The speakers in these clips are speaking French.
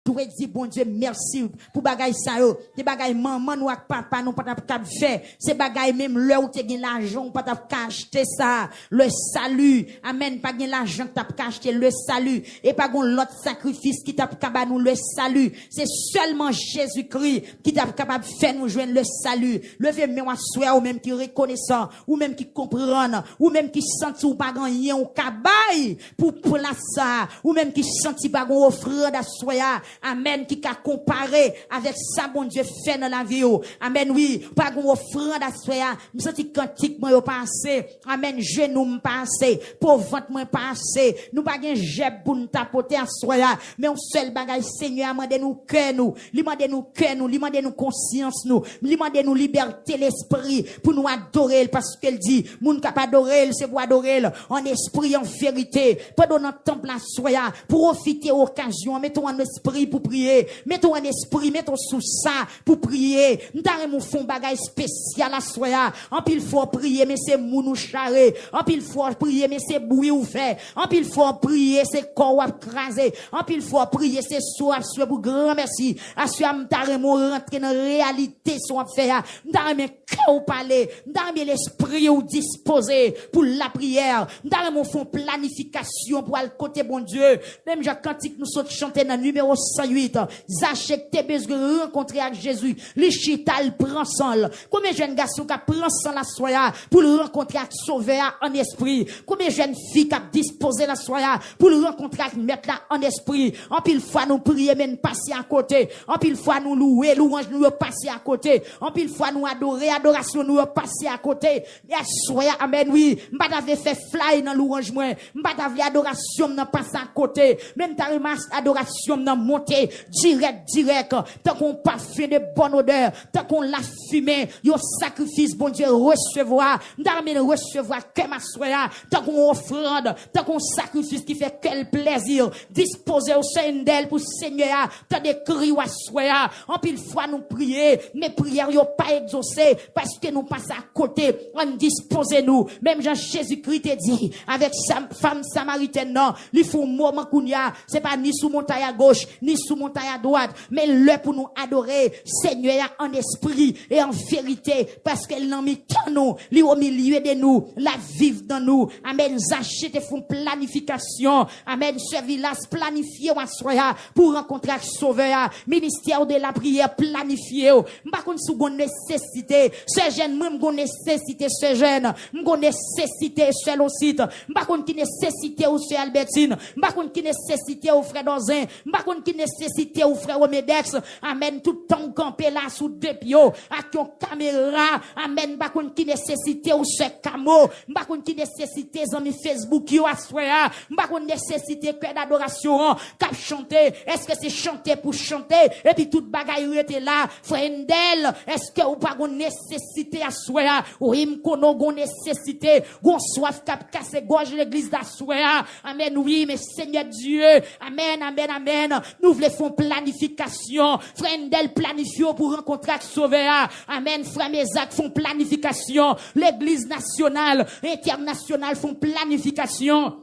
doit dire bon Dieu merci pour bagay ça yo. Des bagay maman ou papa nous pas capable faire. C'est bagay même là où tu gagne l'argent pas capable acheter ça. Le salut. Amen, pas gagne l'argent t'a acheter le salut et pas gon l'autre sacrifice qui t'a capable nous le salut. C'est seulement Jésus-Christ qui t'a capable faire nous joindre le salut. Levez moi soir ou même qui reconnaissant ou même qui comprend ou même qui senti ou pas gagner au cabay pour la ça ou même qui senti pas gon offrande à soya. Amen, qui a comparé avec ça bon Dieu fait dans la vie. Amen, oui, pas gon offrande à soya. Me senti cantique moi passé. Amen, genou me passé, pour ventre moi passé. Nous pas gen jeb pour nous tapoter à soya, mais on seul bagage Seigneur mande nous cœur nous, li mande nous cœur nous, li mande nous conscience nous, li mande nous liberté l'esprit pour nous adorer parce qu'elle dit moun ka pas adorer c'est pour adorer en esprit en vérité. Pendant notre temple à soya pour profiter occasion, mettons en esprit pour prier, mettons en esprit, mettons sous ça pour prier. M'tare mon fond bagage spécial à soya. En pile faut prier mais c'est mounou charré, en pile faut prier mais c'est bouilli ou fait, en pile faut prier c'est corps à craser, en pile faut prier c'est soir pour grand merci. Assure m'tare mon rentrer dans réalité son affaire. M'tare mes cœur parler, m'tare l'esprit ou disposer pour la prière. M'tare mon fond planification pour aller côté bon Dieu. Même Jacques Cantique nous saute chanter dans numéro 108. Zachek te besoin rencontrer avec Jésus. Les chital prend sol. Combien de jeunes garçons qui prend sol la soya pour le rencontrer avec sauveur en esprit. Combien de jeunes filles qui disposé la soya pour le rencontrer avec mettre là en esprit. En pile fois nous prier mais nous passer à côté. En pile fois nous louer, louange nous passer à côté. En pile fois nous adorer, adoration nous passer à côté. Et soya amen oui, m'pas t'avait fait fly dans louange moi. M'pas t'avait adoration n'a passer à côté. Même ta remarque adoration n'a monter direct tant qu'on parfum de bonne odeur, tant qu'on la fumée, yo sacrifice bon Dieu recevoir, d'armer recevoir que ma soya, tant qu'on offrande, tant qu'on sacrifice qui fait quel plaisir, disposer au sein d'elle pour Seigneur, tant des cris ou soya, en pile fois nous prier, mais prières yo pas exaucées parce que nous passons à côté, on disposer nous, même Jean Jésus-Christ te dit avec sa femme samaritaine non, il faut moment kounya, c'est pas ni sous montagne à gauche, ni sous montagne à droite, mais le pour nous adorer Seigneur en esprit et en vérité parce qu'elle n'a mis tant nous, li au milieu de nous, la vive dans nous. Amen. Zaché te font planification. Amen. Ce village planifié en soya pour rencontrer un sauveur. Ministère de la prière planifié. M'pa kon sou gon nécessité. Ce jeune même gon nécessité ce jeune. M'gon nécessité seul au site. M'pa kon ki nécessité ou ce Albertine. M'pa kon ki nécessité au frère Dozin. M'pa kon ki nécessité au frère Omedex. Amen. Tout temps campé là sous deux pieds. Avec ton caméra. Amen. M'pa kon ki nécessité ou ce camo. M'pa kon ki nécessité amis Facebook yo assoya. M'pa kon nécessité que d'adoration. Cap chanter. Est-ce que c'est chanter pour chanter? Et puis toute bagaille était là. Frendel. Est-ce que ou pas gon nécessité assoya? Oui, m'kono gon nécessité. Gon soif cap casser gorge l'église d'assoya. Amen. Oui, mais Seigneur Dieu. Amen, amen, amen. Nous voulons faire planification. Frendel planifio pour rencontrer avec sauveur. Amen. Frère Mézac font planification. L'église nationale, internationale font planification.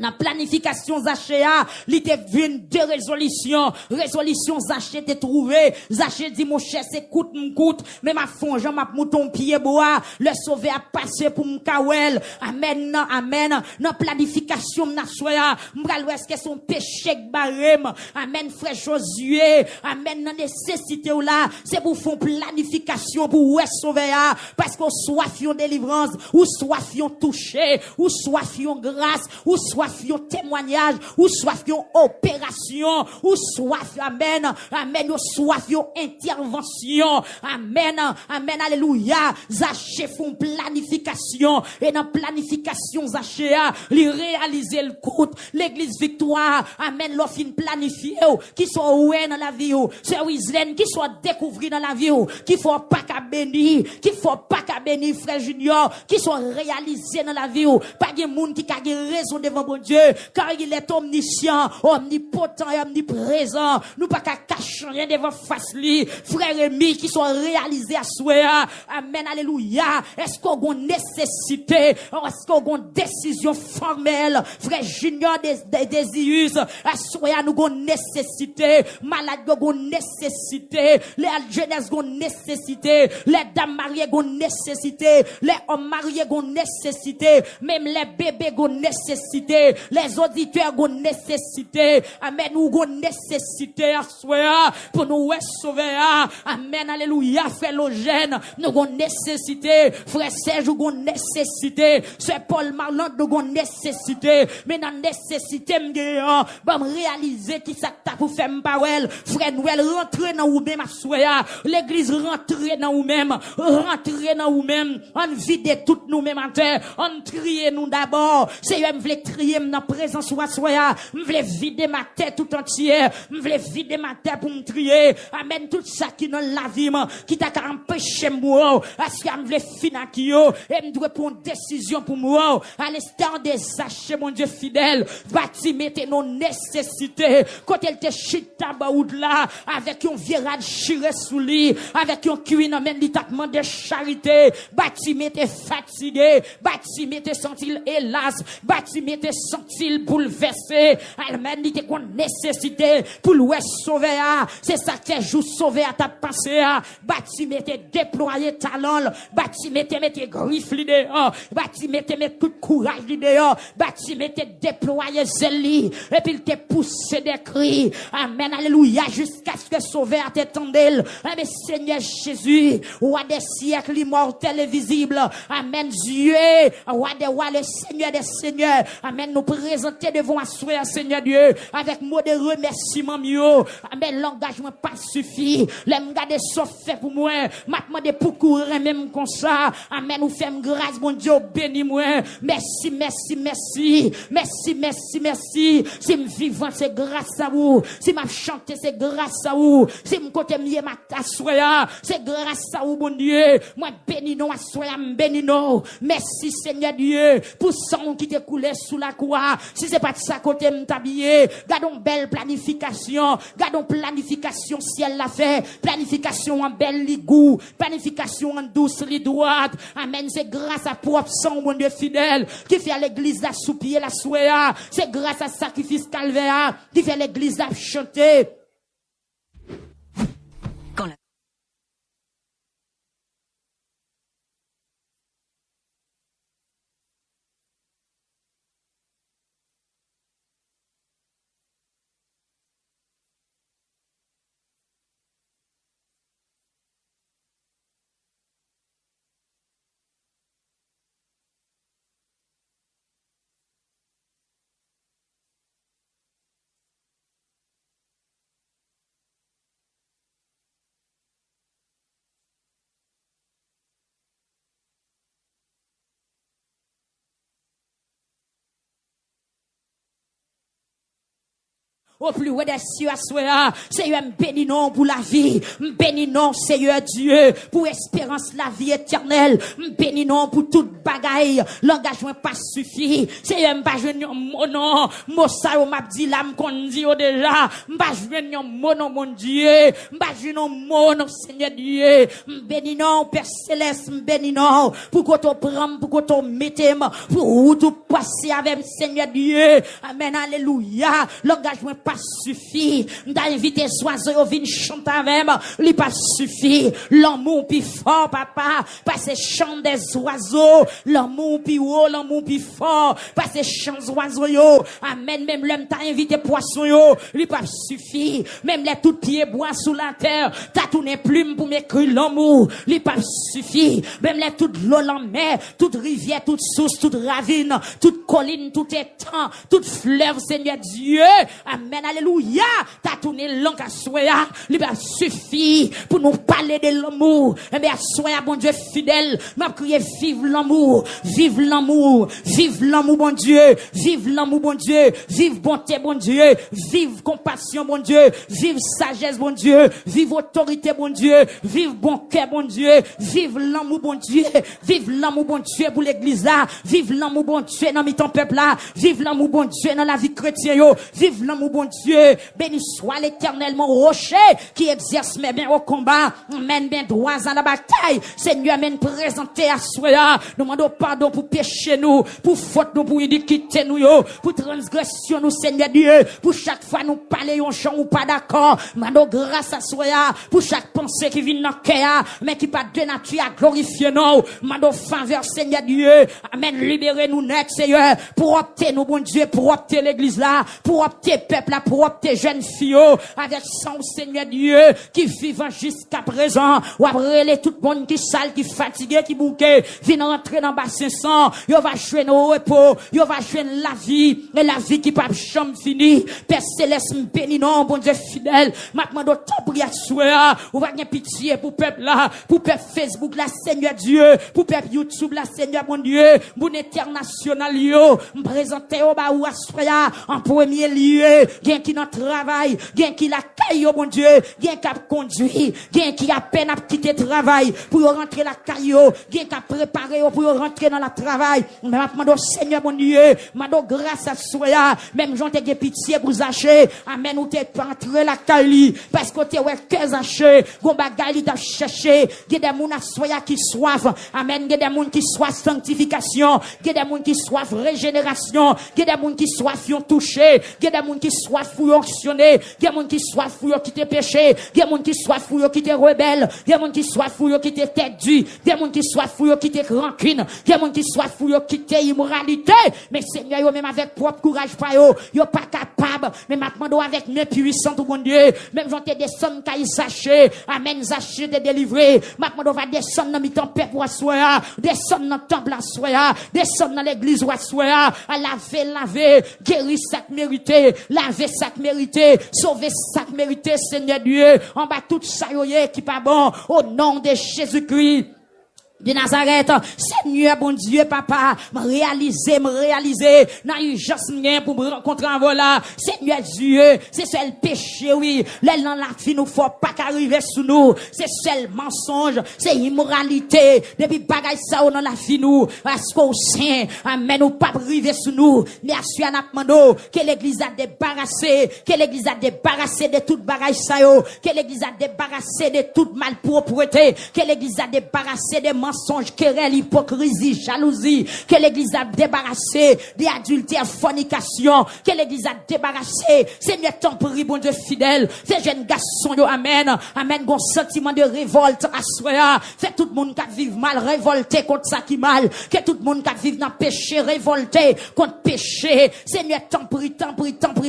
La planification Zachéa, li te vin de résolution Zaché te trouvé, Zaché dit mon cher c'est coûte m'coûte, mais ma fonge m'a mouton pied bois, le sauver a passé pour m'kawel. Amen, amen. Dans planification m'nasoya, m'bral est-ce que son péché barème. Amen frère Josué, amen dans nécessité ou là, c'est pour font planification pour ouais sauver parce qu'on soit fion délivrance, ou soit fion touché, ou soit fion grâce, ou soit fion témoignage, ou soit fion opération, ou soit amen, amen, ou soit fion intervention, amen, amen, alléluia. Zaché font planification, et dans planification Zaché a, li réaliser le compte, l'église victoire, amen, l'offre planifié, qui soit oué dans la vie, c'est Wislen, qui soit découvert dans la vie, qui faut pas qu'à bénir, qui faut pas qu'à bénir frère Junior, qui soit réalisé dans la vie, pas de monde qui a raison devant bon Dieu, car il est omniscient, omnipotent et omniprésent. Nous pas qu'à cacher rien devant face lui. Frère Rémi, qui sont réalisés à souhait. Amen, alléluia. Est-ce qu'on a une nécessité? Est-ce qu'on a une décision formelle? Frère Junior Desius, à souhait, nous avons une nécessité. Malade, nous avons une nécessité. Les jeunesse ont une nécessité. Les dames mariées ont une nécessité. Les hommes mariés ont une nécessité. Même les bébés ont une nécessité. Les auditeurs ont une nécessité. Amen, nous avons une nécessité à souhait pour nous sauver. Amen, alléluia, frère Logène, nous avons nécessité. Frère Serge, nous avons nécessité. Frère Paul Marland, nous avons nécessité. Mais dans nécessité, me réaliser qui ça t'a pour faire m'parel. Frère Noël, rentrer dans vous-même à souhait. L'église rentrer dans vous-même. Rentrer dans vous-même. On vide tout nous-mêmes en terre. On trie nous d'abord. C'est je voulais trier dans présence ou à souhait. Je voulais vider ma tête tout entière. Je voulais vider ma tête pour me trier. Amen, tout ça qui dans la vie, qui t'a empêché moi. Est-ce que je voulais finir qui yo? Et je dois prendre une décision pour moi. À l'instant des achats, mon Dieu fidèle. Bâti, mettez nos nécessités. Quand elle te chita baoud là, avec un virage chiré sous lit, avec un cuir dans même l'étatement de charité. Bâti, mettez fatigué. Bâti, mettez senti hélas. Bâti, mettez senti bouleversé. Amen, dit qu'on nécessité pour l'ouest sauver. C'est ça qui joue sauver à ta pensée. Bâti, mettez déployer talent. Bâti, mettez griffes l'idéal. Bâti, mettez tout courage l'idéal. Bâti, mettez déployer zéli. Et puis il te pousse des cris. Amen, alléluia, jusqu'à ce que sauver à t'étendre. Mais Seigneur Jésus, roi des siècles immortels et visibles. Amen, Dieu, roi des rois, le Seigneur des seigneurs. Amen, nous présenter devant un Seigneur Dieu, avec mot de remerciement mieux. Amen, l'engagement pas suffit. L'aime garder sauf fait pour moi. Maintenant de pour courir même comme ça. Amen, nous faisons grâce, mon Dieu, bénis moi. Merci, merci, merci. Merci, merci, merci. Si me vivant, c'est grâce à vous. Si m'a chanté, c'est grâce à vous. Si me côté mieux ma tassoya, c'est grâce à vous, mon Dieu. Moi, bénis nous, assoya, bénis nous. Merci, Seigneur Dieu, pour sang qui te coulé sous la croix. Si c'est pas de ça côté m'habiller, gardons belle planification. Gardons planification si elle l'a fait. Planification en belle ligou. Planification en douce li droite. Amen. C'est grâce à propre sang, mon Dieu fidèle, qui fait à l'église la soupier la souéa. C'est grâce à sacrifice calvaire qui fait l'église la chanter. Au plus haut des cieux, Seigneur, bénis non pour la vie, bénis non, Seigneur Dieu, pour espérance, la vie éternelle, bénis non pour toute bagaille, l'engagement pas suffit, Seigneur, pas jouer mon nom, mon ça, m'a dit l'âme qu'on dit déjà, pas jouer mon nom, mon Dieu, pas jouer mon nom, Seigneur Dieu, bénis non, Père Céleste, bénis non, pour qu'on te prenne, pour qu'on te mette, pour tout passer avec Seigneur Dieu, amen, alléluia, l'engagement pas suffit. D'inviter les oiseaux viennent chanter avec moi. Il pas suffit. L'amour plus fort, papa. Parce que chant des oiseaux. L'amour plus haut, l'amour plus fort. Parce que chant des oiseaux yo. Amen. Même l'homme t'a invité poisson yo. Il pas suffit. Même les tout pieds bois sous la terre. T'as tourné plume pour m'écrire l'amour. Il pas suffit. Même les toute l'eau en mer. Toute rivière, toute source, toute ravine. Toute colline, tout étang. Toute fleuve, Seigneur Dieu. Amen. Amen, alléluia. T'as tourné langue à soya. Il suffit pour nous parler de l'amour. Eh bien, soya, bon Dieu fidèle. M'a crié, vive l'amour. Vive l'amour. Vive l'amour, bon Dieu. Vive l'amour, bon Dieu. Vive bonté, bon Dieu. Vive compassion, bon Dieu. Vive sagesse, bon Dieu. Vive autorité, bon Dieu. Vive bon cœur, bon Dieu. Vive l'amour, bon Dieu. Vive l'amour, bon Dieu, pour l'église là. Vive l'amour, bon Dieu, dans ton peuple là. Vive l'amour, bon Dieu, dans la vie chrétienne. Vive l'amour, bon Dieu. Béni soit l'éternel, mon rocher, qui exerce mes biens au combat. Mène bien droit à la bataille. Seigneur, mène présenter à soi. Nous demandons pardon pour pécher nous, pour faute nous, pour iniquité nous, pour transgression nous, Seigneur Dieu. Pour chaque fois nous parler un chant ou pas d'accord. Mando grâce à soi, pour chaque pensée qui vient dans le cœur, mais qui pas de nature à glorifier nous. Mando faveur, Seigneur Dieu. Amen, libérez nous net, Seigneur, pour opter nous, bon Dieu, pour opter l'église là, pour opter peuple là, pour opter jeunes filles, avec son Seigneur Dieu, qui vivent jusqu'à présent, ou après tout le monde qui sale, qui fatigué, qui bouquet, vient rentrer dans le bassin sang, yo va jouer nos repos, yo va jouer la vie, et la vie qui pas jamais fini. Père Céleste, béni non, bon Dieu fidèle, maintenant de ton prière, ou va gagner pitié pour peuple là, pour peuple Facebook là, Seigneur Dieu, pour peuple YouTube là, Seigneur mon Dieu, mon international yo, me présenter au bas ou à en premier lieu, gen qui dans travail, gen qui la caille, bon Dieu, gen qui a conduit, gen qui a peine à quitter travail, pour rentrer la caille, gen qui a préparé pour rentrer dans la travail. Mais maintenant, Seigneur mon Dieu, maintenant grâce à soi, même j'en t'ai pitié pour Zaché, amen, ou t'es pas entrer la caille, parce que t'es ouais que Zaché, gon bagay t'a cherché, gen des moun à soya qui soif, amen, gen des moun qui soif sanctification, gen des moun qui soif régénération, gen des moun qui soif yon touché, gen des moun qui soif pour onctionner, gen moun qui soif pour quitter péché, gen moun qui soif pour quitter rebelle, gen moun qui soif pour quitter tête due, gen moun qui soif pour quitter rancune, gen moun qui soif pour quitter immoralité. Mais Seigneur, yo même avec propre courage pas yo pas capable, mais maintenant avec mes puissants tout bon Dieu, même j'en t'ai descendre caille Zaché, amen, Zaché de délivrer, maintenant va descendre dans mi-temps paix pour soi, descendre dans temple à soi, descendre dans l'église à soi, à laver, guérir ça mérité, laver ça mérité, sauver ça mérité, Seigneur Dieu, en bas tout ça qui pas bon, au nom de Jésus-Christ de Nazareth. Seigneur, bon Dieu, papa, me réaliser, dans l'urgence, pour me rencontrer en voilà. Seigneur Dieu, c'est seul péché, oui. L'aile dans la vie, nous faut pas qu'arriver sous nous. C'est seul mensonge, c'est immoralité. Depuis bagaille ça, dans la vie, nous, parce qu'au sein, amen, nous pas arriver sous nous. Merci à Napmando, que l'église a débarrassé, de toute bagaille ça, que l'église a débarrassé de toute malpropreté, que l'église a débarrassé de mensonges, querelles, hypocrisie, jalousie, que l'église a débarrassé des adultères, fornication, que l'église a débarrassé, Seigneur, ton prie, bon Dieu fidèle, ces jeunes garçons, yo, amen, bon sentiment de révolte à soi, fait tout le monde qui vive mal, révolté contre ça qui mal, que tout le monde qui vive dans péché, révolté contre péché, Seigneur, t'en prie,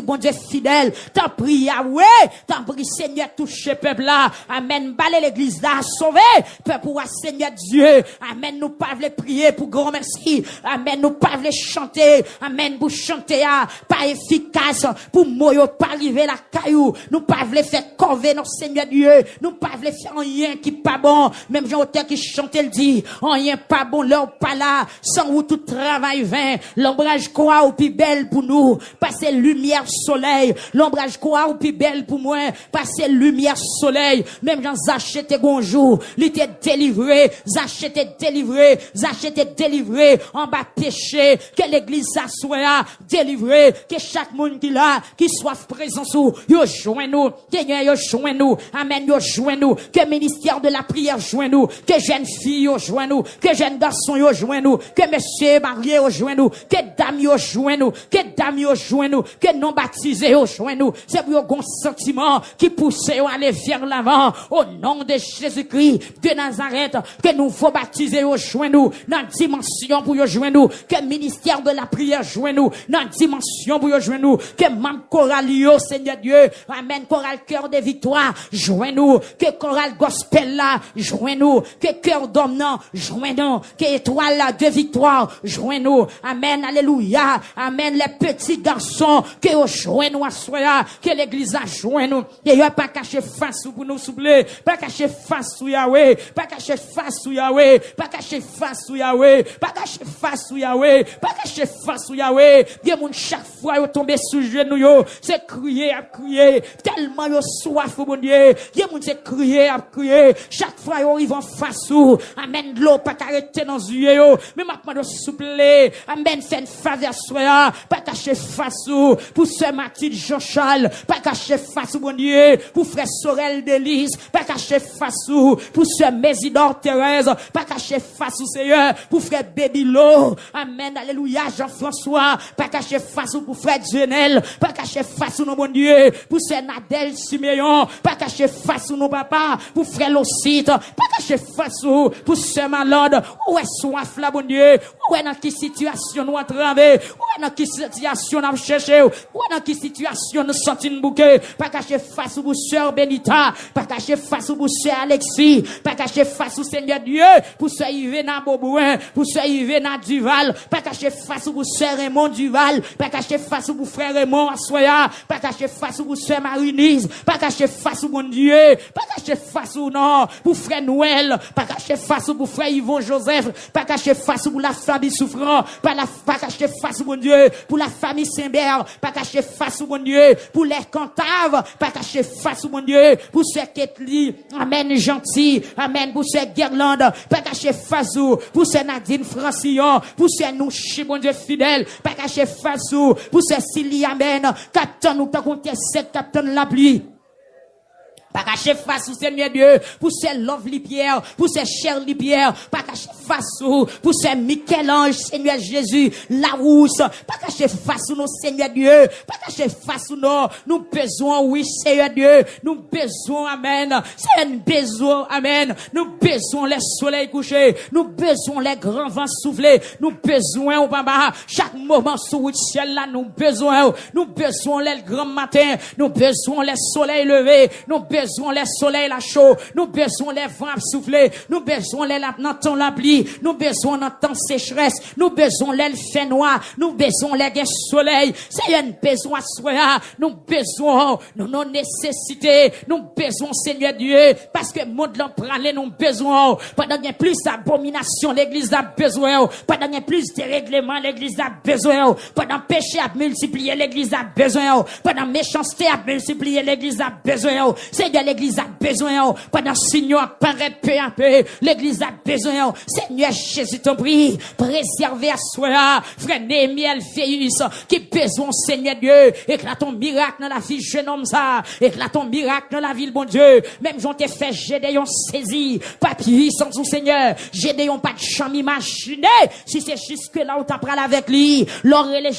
bon Dieu fidèle, t'en prie, Yahweh, t'en prie, Seigneur, toucher peuple là, amen, balai l'église là, sauver, peuple pour Seigneur Dieu, amen, nous pas voulons prier pour grand merci, amen, nous pas voulons chanter, amen, pour chanter, pas efficace, pour moyo pas arriver la caillou, nous pas voulons faire corvée notre Seigneur Dieu, nous pas voulons faire rien qui pas bon, même Jean-Auteur qui chante, il dit, rien pas bon, l'heure pas là, sans où tout travail vain, l'ombrage quoi ou plus belle pour nous, passer lumière soleil, l'ombrage quoi ou plus belle pour moi, passer lumière soleil, même Jean Zaché te gonjou, il était délivré, Zaché te délivré, en bas péché, que l'église s'assoit, délivré, que chaque monde qui là, qui soit présent sous, yo joint nous, Seigneur, yo joint nous, amen, yo joint nous, que ministère de la prière joint nous, que jeunes filles yo joint nous, que jeunes garçons yo joint nous, que monsieur marié yo joint nous, que dames yo joint nous, que non baptisés yo joint nous, c'est pour un sentiment qui pousse à aller vers l'avant, au nom de Jésus-Christ de Nazareth, que nous faut baptiser au joint nous dans dimension pour joindre nous que ministère de la prière joint nous dans dimension pour joindre nous que membre choral Seigneur Dieu amen choral cœur de victoire joint nous que choral gospel là joint nous que cœur d'homme non joint nous que étoile là de victoire joint nous amen alléluia amen les petits garçons que joint nous à soi que l'église a joint nous et y a pas caché face pour nous souffler pas caché face sur Yahweh pas caché face sur Yahweh pas caché face sur Yahweh pas caché face sur Yahweh pas caché face sur Yahweh Dieu moun chaque fois yo tomber sous genou yo c'est crier à crier tellement yo soif au bon Dieu Dieu moun c'est crier à crier chaque fois yo arrive en face ou amen l'eau pas arrêter dans yeux yo mais maintenant de soupler amen fait une faveur soya pas cacher face ou pour ce Mathilde Jean-Charles pas cacher face au bon Dieu pour frère Sorel d'Élise pas cacher face ou pour ce Mésidor Thérèse pas cacher face au Seigneur pour frère Bébilo amen alléluia Jean-François pas cacher face ou pour frère Jenel pas cacher face au mon Dieu pour ce Nadel Siméon pas cacher face au nos papa pour frère Locite pas cacher face ou pour ce malade où est soif là bon Dieu où est dans quelle situation nous entraver où est dans quelle situation nous chercher où est dans quelle situation nous sentir bouquet pas cacher face au pour sœur Benita pas cacher face au pour sœur Alexis pas cacher face au Seigneur Dieu pour sœur Yvena Bobouin pour sœur Yvena Duval pas cacher face au pour sœur Raymond Duval pas cacher face au pour frère Raymond Assoya pas cacher face au pour sœur Marinise pas cacher face au bon Dieu pas cacher face au non pour frère Noël pas cacher face au pour frère Yvon Joseph pas cacher face au pour la famille souffrant pas cacher face au bon Dieu pour la famille Saint-Bert pas cacher face au bon Dieu pour les Cantaves pas cacher face au bon Dieu pour ceux Ketli amen gentil amen pour ceux Guerlande pas cacher face au pour ceux Nadine Francillon pour ceux nous bon Dieu fidèle pas cacher face au pour ceux Sylvie amen capitaine nous t'en compter 7 capitaine la pluie pas cacher face au Seigneur Dieu, pour ces Lovely Pierre, pour ces Shirley Pierre, pas cacher face au, pour ces Michel-Ange, Seigneur Jésus, Larousse, pas cacher face au, Seigneur Dieu, pas cacher face au, nous besoin, oui, Seigneur Dieu, nous besoin, amen, c'est un besoin, amen, nous besoin les soleils couchés, nous besoin les grands vents soufflés, nous besoin, oh papa, chaque moment sous le ciel là, nous besoin les grands matins, nous besoin les soleils levés, nous besoin les soleils la chaud, nous besoin les vents soufflés, nous besoin les temps la pluie, nous besoin dans temps sécheresse, nous besoin les fait noir, nous besoin les soleil, c'est un besoin soya, nous besoin nos nécessités, nous besoin Seigneur Dieu, parce que monde l'en pralé nous besoin, pendant qu'il y a plus d'abomination, l'église a besoin, pendant qu'il y a plus de règlements, l'église a besoin, pendant péché a multiplié, l'église a besoin, pendant méchanceté a multiplié, l'église a besoin, Seigneur, l'église a besoin, pendant signe apparaît peu à peu, l'église a besoin, Seigneur Jésus t'en prie, préserver à soi, frère Néhémie Alphéus, qui besoin, Seigneur Dieu, éclate ton miracle dans la vie, jeune homme ça, éclate ton miracle dans la ville, bon Dieu, même j'en t'ai fait, Gédéon saisi, pas puissant son Seigneur, Gédéon pas de champ imaginé, si c'est jusque là où t'as parlé avec lui, l'oreille les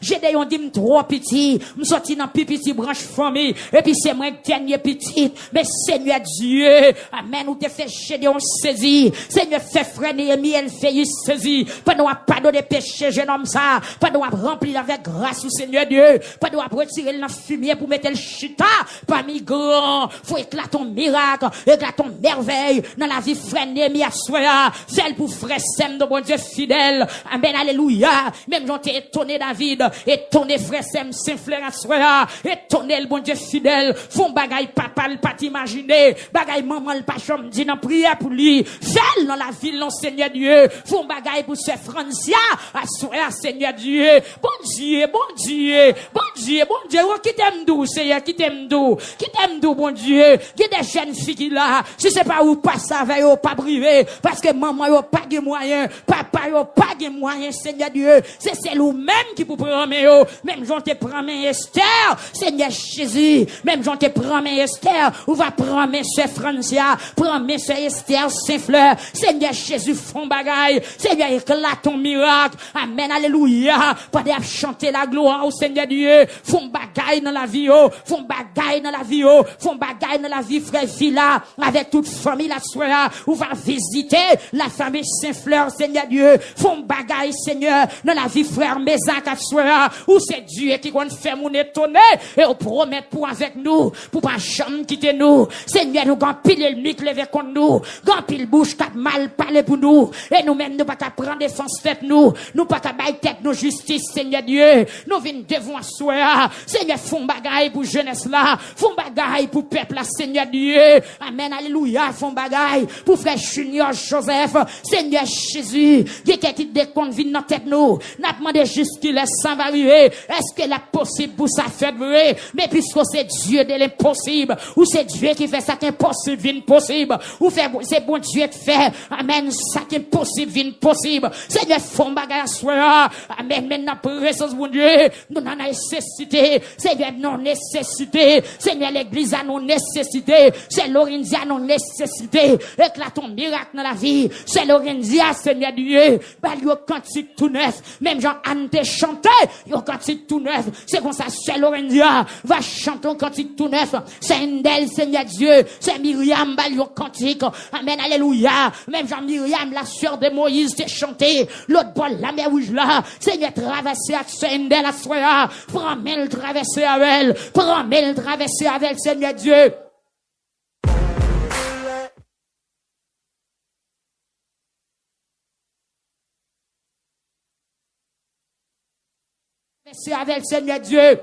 Gédéon dit trop petit, m'sorti dans petit branche famille, et puis c'est moi dernier petit, mais Seigneur Dieu, amen, où t'es fait Gédéon saisi, Seigneur fait frère Néhémie Alphéus saisi, pas nous pardonner péché, jeune homme ça, pas nous remplir avec grâce au Seigneur Dieu, pas nous retirer la fumée pour mettre le chita, parmi grand, faut éclater ton miracle, éclater ton merveille, dans la vie frère Néhémie à soi, celle pour frère Sem de bon Dieu fidèle, amen, alléluia, même j'en t'ai étonné David, étonné frère Sem, Saint-Fleur à soi, étonné le bon Dieu fidèle, font bagaille papa le pas t'imaginer, bagaille maman le pas chambre dit dans prière pour lui, fait dans la ville non Seigneur Dieu, font bagaille pour ce Francia, à soi Seigneur Dieu, bon Dieu, bon Dieu, bon Dieu, bon Dieu, qui t'aime d'où Seigneur, qui t'aime d'où, bon Dieu, qui des jeunes filles qui là, si c'est pas où pas ça va yo pas privé, parce que maman yo pas de moyens, papa yo pas de moyens Seigneur Dieu, c'est celle ou même qui pour prendre yo, même j'en te prendre Esther, Seigneur Jésus, même j'en te prendre Esther, ou va prendre Sœur Francia, prendre Sœur Esther Saint-Fleur, Seigneur Seigneur Jésus, font bagaille. Seigneur, éclate ton miracle. Amen, alléluia. Pendant chanter la gloire au Seigneur Dieu. Font bagaille dans la vie, oh. Font bagaille dans la vie, oh. Font bagaille dans la vie, frère Villa. Avec toute famille, la soirée. Ou va visiter la famille Saint-Fleur, Seigneur Dieu. Font bagaille, Seigneur, dans la vie, frère Mézac, la soirée. Où c'est Dieu qui compte faire mon étonner. Et on promet pour avec nous. Pour pas jamais quitter nous. Seigneur, nous gant pile ennemi qui levé contre nous. Gant pile bouche qui mal parler pour nous. Et nous-mêmes, nous pas qu'à prendre défense tête nous. Nous pas qu'à bailler tête nos justice, Seigneur Dieu. Nous venons devant soi. Seigneur, font bagaille pour jeunesse là. Font bagaille pour peuple là, Seigneur Dieu. Amen, alléluia. Font bagaille pour frère Junior Joseph. Seigneur Jésus. Qui qui des comptes viennent dans tête nous. N'a demandé juste qu'il laisse sans varier. Est-ce que la possible pour ça fait vrai? Mais puisque c'est Dieu de l'impossible. Ou c'est Dieu qui fait ça qui est possible, vient possible. Ou fait, c'est bon Dieu qui fait. Amen, ça qui est possible, vient possible. Seigneur, font bagaille à soi. Amen, maintenant, présence, mon Dieu. Nous n'en avons nécessité. Seigneur, non nécessité. Seigneur, l'église a non nécessité. C'est l'Orindia non nécessité. Éclate ton miracle dans la vie. C'est l'Orindia, Seigneur Dieu. Bah, il y a cantique tout neuf. Même Jean-Anne te chanté. Il y a cantique tout neuf. C'est comme ça, c'est l'Orindia. Va chanter un cantique tout neuf. C'est Endel, Seigneur Dieu. C'est Myriam, bah, il y a cantique. Amen, alléluia. Même Jean-Myriam, la sœur de Moïse, te chanté. L'autre bol, la mer rouge là. Seigneur, traverser avec c'est Endel à soi. Prends-moi le traverser avec elle. Prends-moi le traverser avec elle, Seigneur Dieu. Traverser avec Seigneur Dieu.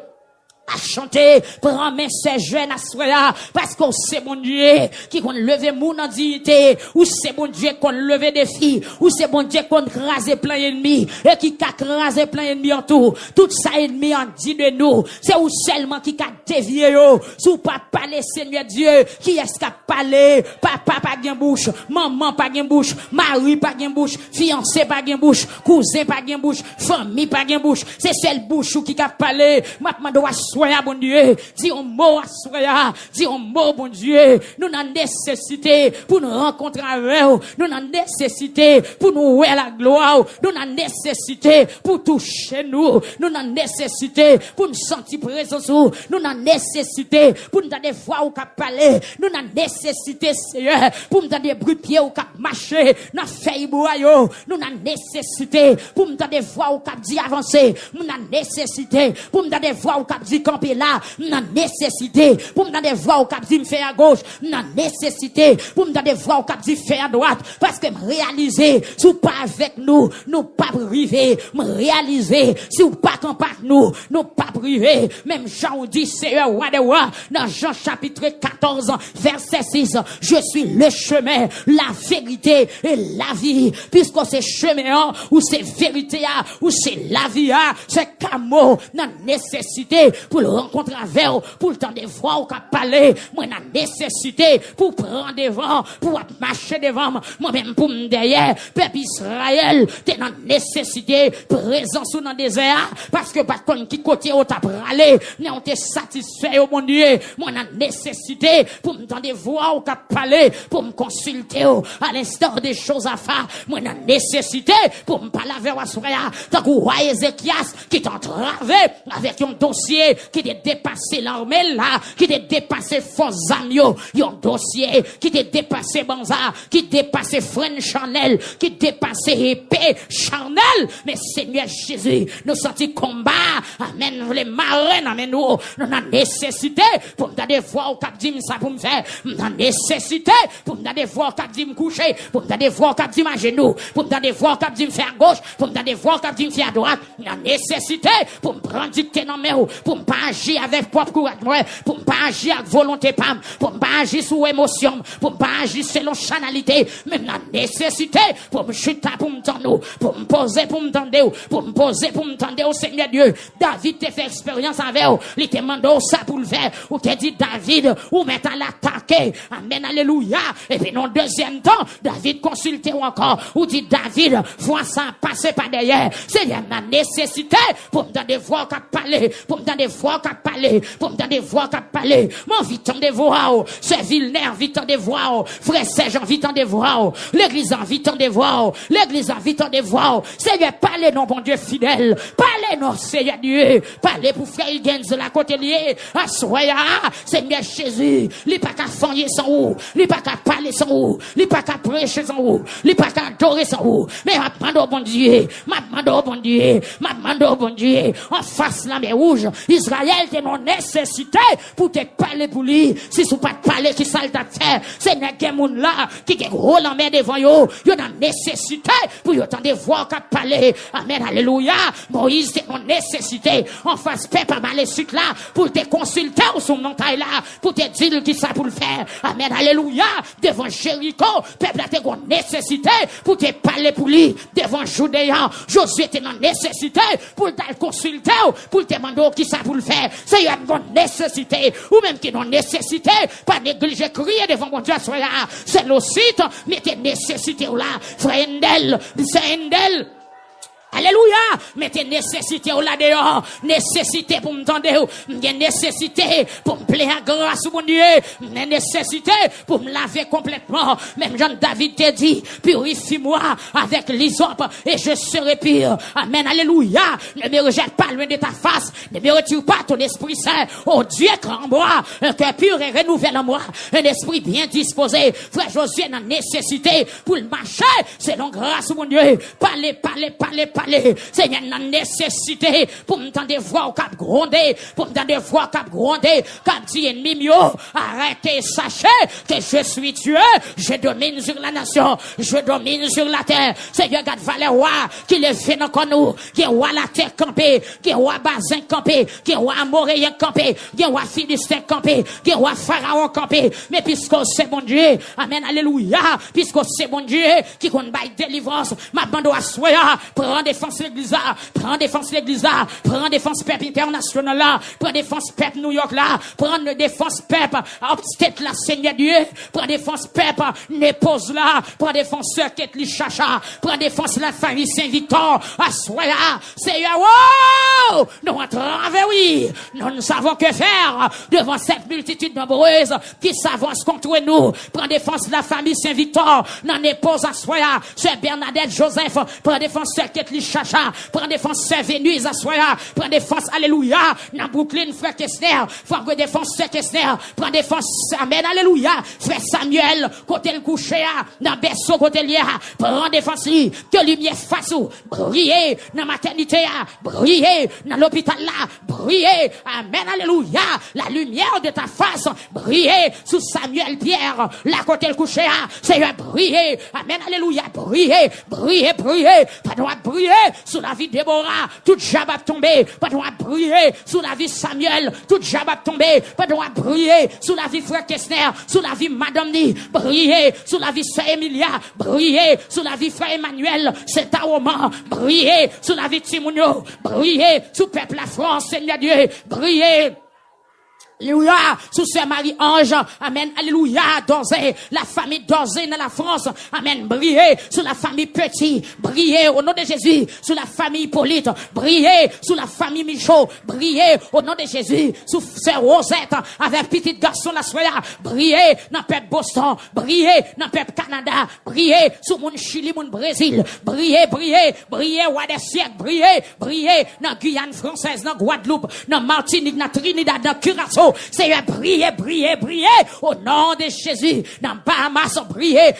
À chanter, prends-moi ces jeunes à soi, parce qu'on sait bon Dieu qui qu'on lever mon en dignité, ou c'est bon Dieu qu'on lever des filles, ou c'est bon Dieu qu'on crase plein d'ennemis, et qui a crasé plein d'ennemis en tout ça ennemi en dit de nous, c'est ou seulement qui a dévié yo, sous pas parler Seigneur Dieu, qui est-ce qui a parlé, papa pas gain bouche, maman pas gain bouche, mari pas gain bouche, fiancé pas gain bouche, cousin pas gain bouche, famille pas gain bouche, c'est seul bouche qui a parlé, maintenant doit soya, bon Dieu, dis un mot à soya, dis un mot, bon Dieu, nous avons nécessité pour nous rencontrer avec vous, nous avons nécessité pour nous voir la gloire, nous avons nécessité pour toucher nous, nous avons nécessité pour nous sentir présence, nous avons nécessité pour nous donner voix au cap parler, nous avons nécessité, Seigneur, pour nous donner bruit de pied au cap marcher, nous fait boyo, nous avons nécessité pour nous donner voix au cap dit avancer, nous avons nécessité pour nous donner voix au cap dit camper là, nous avons nécessité pour nous donner voix au cap dit me faire à gauche, nous avons nécessité pour nous donner voix au cap dit faire à droite, parce que me réaliser, si vous pas avec nous, nous pas privé, me réaliser, si vous pas avec nous, nous pas privé, même Jean dit, Seigneur, roi de roi, dans Jean chapitre 14, verset 6, je suis le chemin, la vérité et la vie, puisque c'est chemin, ou c'est vérité, ou c'est la vie, c'est camo, dans nécessité, pour le rencontrer avec vous, pour le temps de voir ou qu'à parler, moi, dans nécessité, pour prendre devant, pour marcher devant, moi-même, pour me derrière, peuple Israël, t'es dans nécessité, présence ou dans le désert, parce que par contre, qui côté où t'as pralé, mais on t'est satisfait, oh mon Dieu, moi, dans nécessité, pour me tendre voir ou qu'à parler, pour me consulter, à l'instant des choses à faire, moi, dans nécessité, pour me parler avec vous, tant que roi Ézéchias, qui t'entravé avec un dossier, qui t'a dépassé l'armée là, qui t'a dépassé force amio, un dossier, qui t'a dépassé Banza, qui dépassé Fren Chanel, qui dépassé épée charnel, mais Seigneur Jésus, nous sortis combat, amen, les marins, amen, nous avons nécessité, pour me donner voir au cap dit ça pour me faire, nous avons nécessité, pour me donner voir au cap dit me coucher, pour me donner voir au cap dit à genoux, pour me donner voir au cap dit me faire à gauche, pour me donner voir au cap dit me faire à droite, nous avons nécessité, pour me prendre dictée dans mes roues, pour me pas agir avec propre courage, pour me pas agir avec volonté pam, pour me pas agir sous émotion, pour me pas agir selon chanalité, même la nécessité, pour me chuter, pour me tendre, pour me poser, pour me tendre, pour me poser, pour me tendre au Seigneur Dieu. David t'a fait expérience avec vous, il te demandé ça pour le faire, ou te dit David, ou mettre à l'attaquer, amen, alléluia, et puis non, deuxième temps, David consulté ou encore, ou dit David, vois ça passer par derrière, c'est la nécessité, pour me donner voix qu'à parler, pour me donner voix voix qui parler, pour me donner voix qui parler. Mon vite en des voix, c'est Villeneuve vite en des voix, frère Serge vite en des voix, l'église en vite en des voix, l'église en vite en des voix. Seigneur, parlez non, bon Dieu fidèle, parlez non, Seigneur Dieu, parlez pour frère Higgins de la côté lié, à soya, Seigneur Jésus, il pas qu'à fanyer sans ou, il pas qu'à parler sans ou, il pas qu'à prêcher sans ou, il pas qu'à adorer sans ou, mais m'a demandé au bon Dieu, m'a demandé au bon Dieu, m'a demandé au bon Dieu, en face la mer rouge, Israël t'es non nécessité pour te parler pour lui, si sous pas te parler qui ça t'a fait, Seigneur, qu'il y a moun là, qui est gros la mer devant yo, yo dans nécessité pour yo t'entendre voir qu'à parler, amen, alléluia, Moïse t'es non nécessité, en face peuple à mal suite là, pour te consulter ou son montagne là, pour te dire qui ça pour le faire, amen, alléluia, devant Jéricho, peuple a t'es non nécessité pour te parler pour lui, devant Judéen, Josué t'es non nécessité pour te consulter, pour te demander qui ça pour le faire, c'est une nécessité, ou même qui non nécessité, pas négliger crier devant mon Dieu, c'est le site, mais t'es nécessité là, frère Endel, c'est Endel. Alléluia, mettez nécessité au là dehors, nécessité pour m'entendre, nécessité pour me plaire grâce mon Dieu, nécessité pour me laver complètement, même Jean David te dit, purifie-moi avec l'hysope et je serai pur. Amen, alléluia, ne me rejette pas loin de ta face, ne me retire pas ton esprit saint, oh Dieu crée en moi, un cœur pur et renouvelé en moi, un esprit bien disposé, frère Josué dans nécessité pour le marcher, c'est donc grâce mon Dieu, parlez, Seigneur, la nécessité pour me tendre voix au cap gronder, pour me tendre voix au cap gronder, comme dit ennemi mio, arrêtez, sachez que je suis Dieu, je domine sur la nation, je domine sur la terre. Seigneur, garde valeur roi, qui le fait dans nous, qui est roi la terre campée, qui est roi Bazin campé, qui est roi Amoréen campé, qui est roi Philistin campé, qui est roi Pharaon campé, mais puisque c'est bon Dieu, amen, alléluia, puisque c'est bon Dieu, qui compte bail délivrance, ma bande à soya, prends défense l'église là, prends défense l'église là, prends défense peuple international là, prends défense peuple New York là, prends défense peuple obstate là, Seigneur Dieu, prends défense peuple Népose là, prends défense Circuit li Chacha, prends défense la famille Saint-Victor, à soya, Seigneur, wow! Nous entrons avec oui, nous ne savons que faire devant cette multitude nombreuse qui s'avance contre nous, prends défense la famille Saint-Victor, n'en Népose à soya, Sœur Bernadette Joseph, prends défense Circuit li Chacha, prends défense Sœur Vénus à soya, prends défense, alléluia, dans Brooklyn, frère Kessner, frère défense Sœur Kessner, prends défense, amen, alléluia, frère Samuel, côté le couché, dans berceau côté lié, prends défense lui, que lumière fasse ou, briller, dans maternité, briller, dans l'hôpital là, briller, amen, alléluia, la lumière de ta face, briller, sous Samuel Pierre, là côté le couché, Seigneur, briller, amen, alléluia, briller, pas droit briller sous la vie de Déborah, tout Jabab tombé, pas droit briller sous la vie de Samuel, tout Jabab tombé, pas droit briller sous la vie de frère Kessner, sous la vie de Madame Ni, briller sous la vie de Sœur Emilia, briller sous la vie de frère Emmanuel, c'est un roman, briller sous la vie de Timounio, briller sous peuple la France, Seigneur Dieu, briller. Alléluia, sous Sœur Marie-Ange, amen, alléluia, Dozé, la famille Dozé dans la France, amen, briller sous la famille Petit, briller au nom de Jésus, sous la famille Hippolyte, briller sous la famille Michaud, briller au nom de Jésus, sous Sœur Rosette, avec petit garçon la soya, briller dans le peuple Boston, briller dans le peuple Canada, briller sous mon Chili, mon Brésil, briller, roi des siècles, briller dans Guyane française, dans Guadeloupe, dans Martinique, dans Trinidad, dans Curaçao, Seigneur, briller au nom de Jésus, dans Bahamas, briller,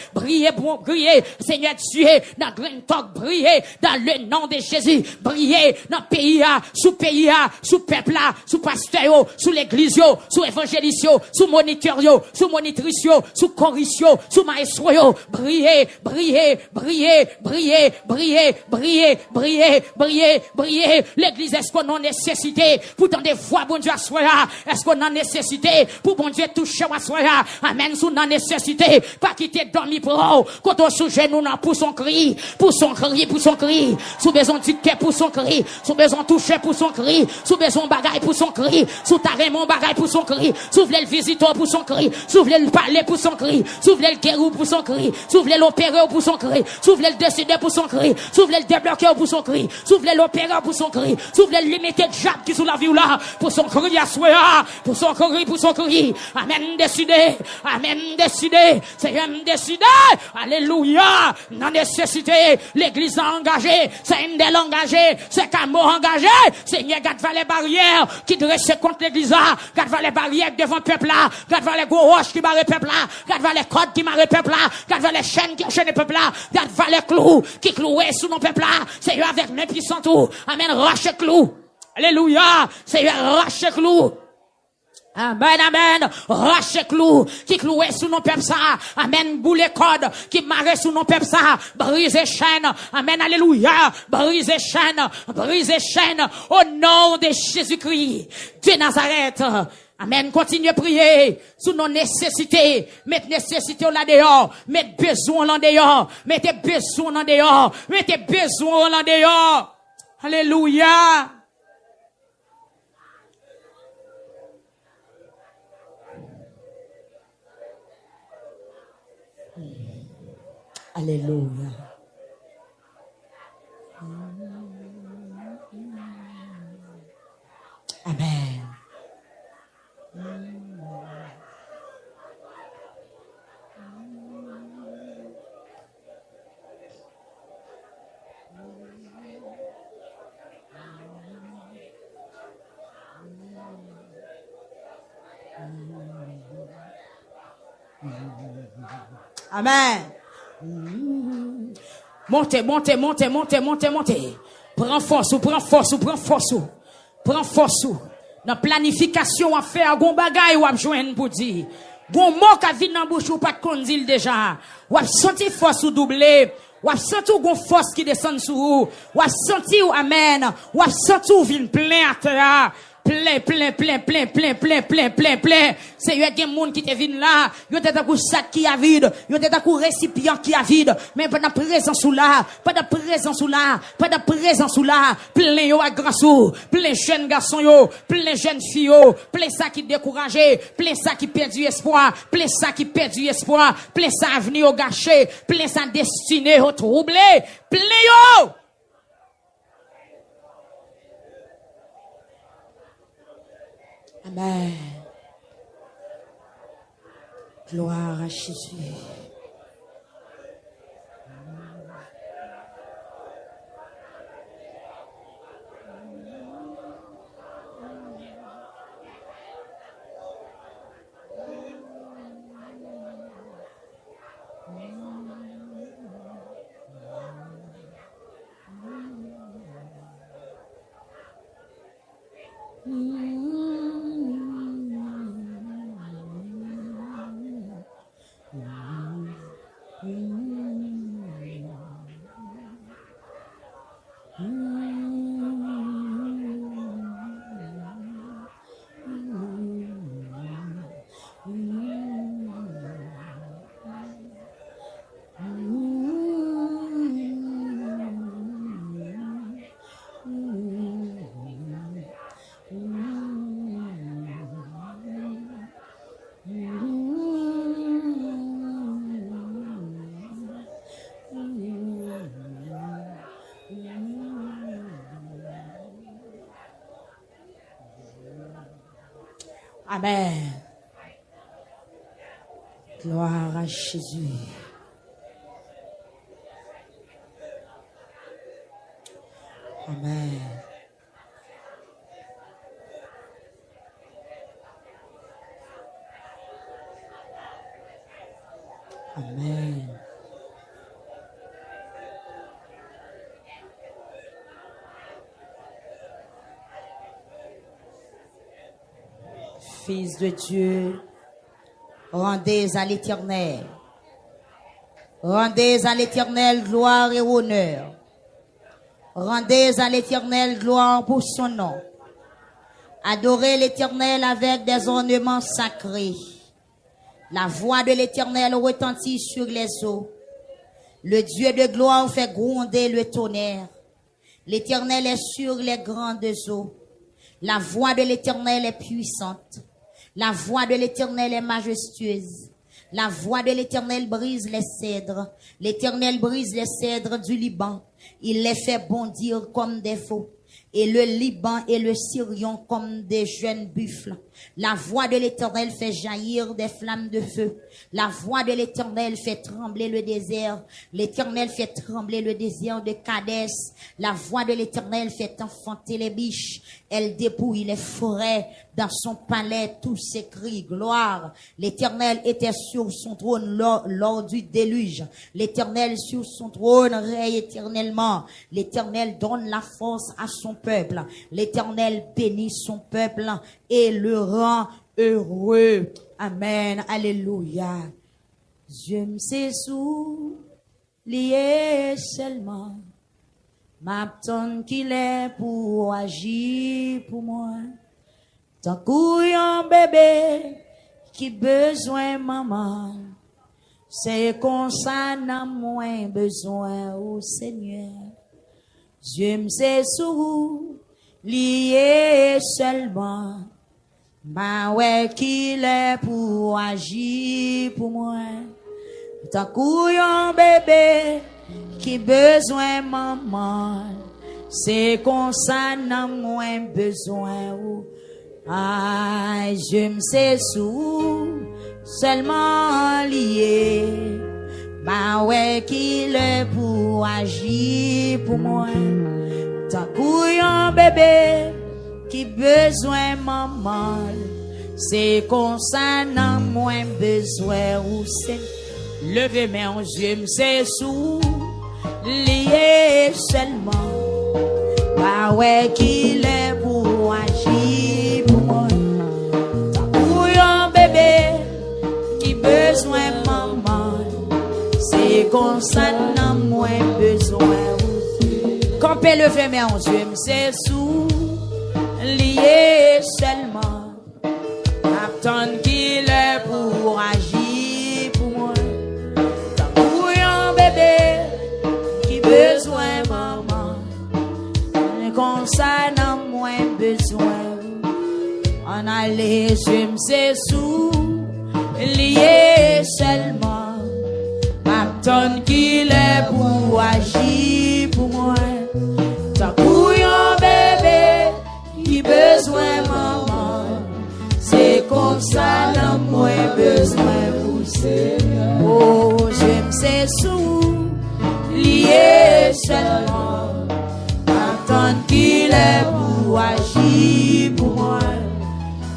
Seigneur Dieu, dans Green Talk, briller, dans le nom de Jésus, briller, dans pays, sous peuple, sous pasteur, sous l'église, sous évangéliste, sous moniteur, sous monitrice, sous choriste, sous maestro, briller, l'église, est-ce qu'on a nécessité, pour tant de fois, bon Dieu, est-ce qu'on dans nécessité, pour bon Dieu toucher à soi. Amen, sous dans nécessité, pas quitter dormir pro, quand on sous genou, pour son cri, pour son cri, pour son cri, sous besoin du quai pour son cri, sous besoin toucher pour son cri, sous besoin bagaille pour son cri, sous ta Raymond bagaille pour son cri, sous le visiteur pour son cri, sous le parler pour son cri, sous le guérou pour son cri, sous le l'opérer pour son cri, sous le décider pour son cri, sous le débloquer pour son cri, sous le l'opérer pour son cri, sous le limiter de jab qui sous la vie là, pour son cri à souhait, pour son cri, pour son cri. Amen, décider, amen, décider, c'est même décider, alléluia, non nécessité, l'église a engagé, c'est une des engagée, c'est Camo engagé, Seigneur, garde les barrières qui dressent contre l'église là, garde les barrières devant le peuple là, garde les gros roches qui barrent le peuple là, garde les cordes qui marrent le peuple là, garde les chaînes qui enchaînent le peuple là, garde les clous qui clouaient sous nos peuples là, Seigneur, avec mes puissants tout, amen, roche clou, alléluia, Seigneur, roche clou. Amen, amen. Rache clou, qui clouait sous nos peuples ça. Amen, boule code, qui marrait sous nos peuples ça. Brise chaîne. Amen, alléluia. Brise chaîne. Brise chaîne. Au nom de Jésus-Christ. De Nazareth. Amen. Continuez à prier sous nos nécessités. Mettez nécessité là dehors. Mettez besoin là dehors. Mettez besoin là dehors. Mettez besoin là dehors. Alléluia. Alléluia. Amen. Amen. Montez, montez, montez, montez, montez, montez. Prends force ou, prends force ou, prends force ou. Prends force ou. Dans planification à faire, gon bagay ou à joindre pour dire. Gon mot qui vient dans bouche ou pas de condil déjà. Ou à sentir force ou doubler. Ou à sentir gon force qui descend sur vous. Ou à sentir amen. Ou à sentir vin plein à terre. Plein. C'est y'a des monde qui te viennent là. Y'a des coup sac qui a vide. Y'a des coup récipient qui a vide. Mais pas de présence ou là. Pas de présence ou là. Pas de présence ou là. Plein yo à grand sou. Plein jeunes garçons yo. Plein jeunes filles yo. Plein ça qui découragé. Plein ça qui perd du espoir. Plein ça qui perd du espoir. Plein ça avenir au gâché. Plein ça destiné au troublé. Plein yo. Amen. Gloire à Jésus. Amen. Gloire à Jésus. Amen. Amen. Fils de Dieu, rendez à l'Éternel. Rendez à l'Éternel gloire et honneur. Rendez à l'Éternel gloire pour son nom. Adorez l'Éternel avec des ornements sacrés. La voix de l'Éternel retentit sur les eaux. Le Dieu de gloire fait gronder le tonnerre. L'Éternel est sur les grandes eaux. La voix de l'Éternel est puissante. La voix de l'Éternel est majestueuse. La voix de l'Éternel brise les cèdres. L'Éternel brise les cèdres du Liban. Il les fait bondir comme des veaux. Et le Liban et le Syrion comme des jeunes buffles. La voix de l'Éternel fait jaillir des flammes de feu. La voix de l'Éternel fait trembler le désert. L'Éternel fait trembler le désert de Kadès. La voix de l'Éternel fait enfanter les biches. Elle dépouille les forêts. Dans son palais, tous s'écrient gloire. L'Éternel était sur son trône lors du déluge. L'Éternel sur son trône règne éternellement. L'Éternel donne la force à son peuple. L'Éternel bénit son peuple et le rend heureux. Amen. Alléluia. Je me sais soulié seulement. M'attends qu'il est pour agir pour moi. Tant qu'un bébé qui besoin maman. C'est qu'on s'en a moins besoin au Seigneur. Je me sais soulié seulement. Ma ouais qu'il est pour agir pour moi. Tant qu'un bébé qui besoin maman. C'est qu'on s'en a moins besoin au ah, je me sais seulement lié. Bah ouais qu'il est pour agir pour moi. Tant qu'un bébé qui besoin maman. C'est qu'on s'en a moins besoin ou c'est lever mes je me sais lié seulement. Bah ouais qu'il est pour agir pour moi. Tant qu'un bébé qui besoin maman. C'est qu'on s'en a moins besoin. Campez lever mes je me sais lié seulement. Attends qu'il est pour agir pour moi. Tant qu'un bébé qui besoin maman. Qu'on s'en a moins besoin. En aller, je me sais lié seulement. Attends qu'il est pour agir pour moi. Tant qu'un bébé qui besoin maman. C'est comme ça n'a moins besoin pour Seigneur. Oh, je me sais lié seulement. Attends qu'il est pour agir pour moi.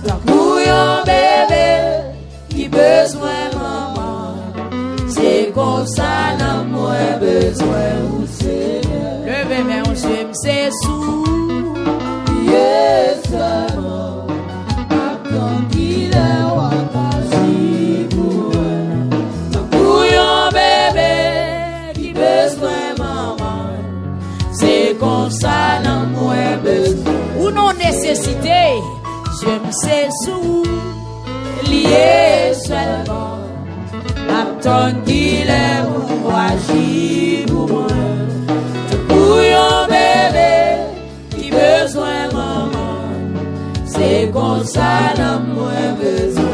Tant qu'un bébé qui besoin maman. C'est comme ça n'a moins besoin pour Seigneur. Levez mes hanches, je me sais lié seulement. Attends qu'il est pour agir pour moi. Tant qu'un bébé qui besoin maman. C'est comme ça n'a moins besoin. Ou non nécessité, je me sais lié seulement. Attends qu'il est pour agir pour moi. Pour un bébé qui besoin maman. C'est comme ça n'a moins besoin.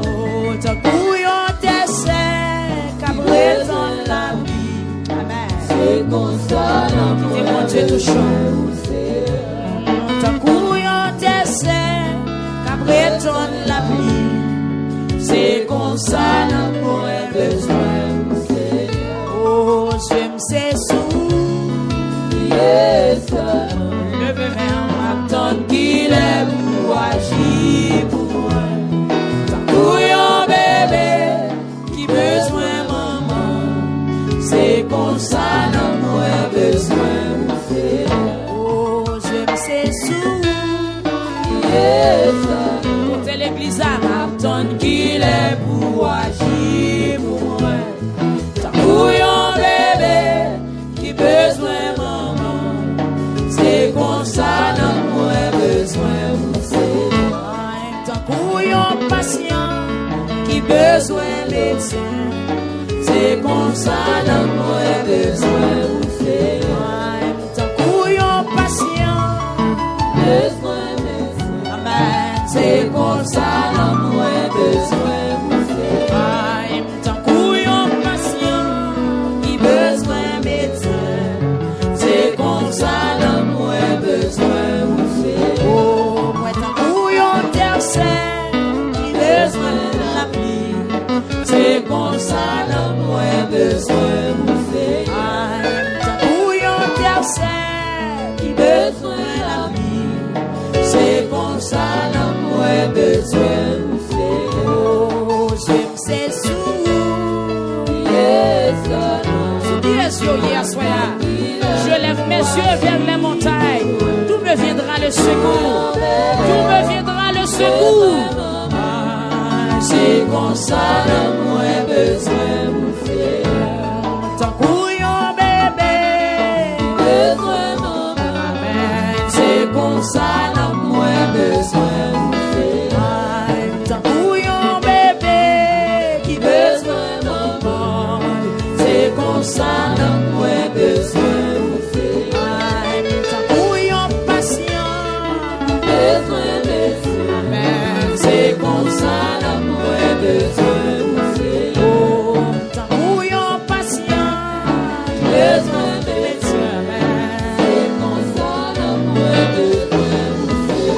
Oh, tant qu'on t'essaie qu'à présent la vie. C'est comme ça n'a moins besoin. Tant qu'on t'essaie qu'à présent la vie. C'est comme ça n'a moins besoin. Oh, je me sais levez mes attends qu'il est pour agir pour moi. Tant qu'un bébé qui besoin maman. C'est comme ça n'a moins besoin. Oh, je me sais Montez l'église attends qu'il est pour agir pour moi. Tant qu'un bébé qui besoin maman. C'est comme ça n'a moins besoin. besoin médecin. C'est comme ça l'amour besoin vous fait. Tant couillon patient, besoin médecin. Amen. C'est comme ça l'amour besoin vous fait. Tant couillon patient, qui besoin médecin. C'est comme ça l'amour besoin vous fait. Oh, moi tant couillon tercère, qui besoin la vie. C'est comme ça l'amour besoin vous fait. Tant couillon tercère, qui besoin la vie. C'est comme ça l'amour besoin vous fait. Oh, j'aime ces sous. Je lève mes yeux vers les montagnes. D'où me viendra le secours? D'où me viendra le secours? C'est comme ça l'amour besoin vous fait. Tant couillon bébé, besoin maman. C'est comme ça l'amour besoin vous fait. Tant couillon bébé, qui besoin maman. C'est comme ça l'amour besoin vous fait. Tant couillon patient, besoin médecin. C'est comme ça l'amour besoin vous fait. Oh, tant couillon patient, besoin médecin. C'est comme ça l'amour besoin vous fait.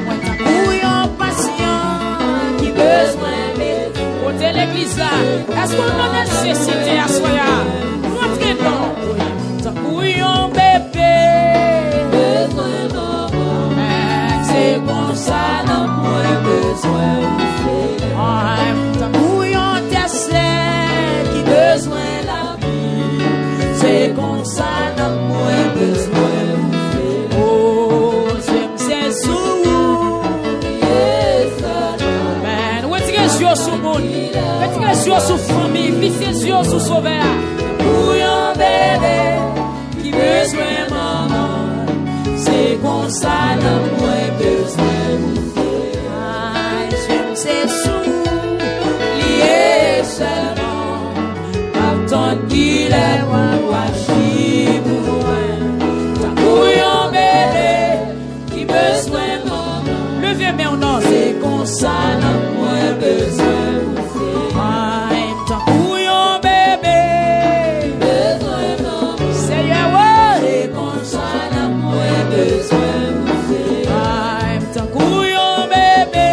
Moi tant couillon patient, qui besoin médecin. Côté l'église là, est-ce qu'on a nécessité à soya? Montrez donc. Tant couillon bébé, besoin maman. C'est comme ça l'amour besoin vous fait. Tant couillon tercère, qui besoin la vie. C'est comme ça l'amour besoin vous fait. Oh, j'aime ces sous. Amen. Retirez les yeux sur le monde. Retirez les yeux sur la famille. Fixez les yeux sur le sauveur. Couillon bébé, qui besoin maman. C'est comme ça l'amour besoin vous fait. J'aime ces sous. Liés seulement. Attends qu'il est wachis pour moi. Tant couillon bébé, qui besoin maman. Levez mes noms. C'est comme ça l'amour besoin vous fait. Tant couillon bébé, besoin maman. Seigneur, c'est comme ça l'amour besoin vous fait. Tant couillon bébé,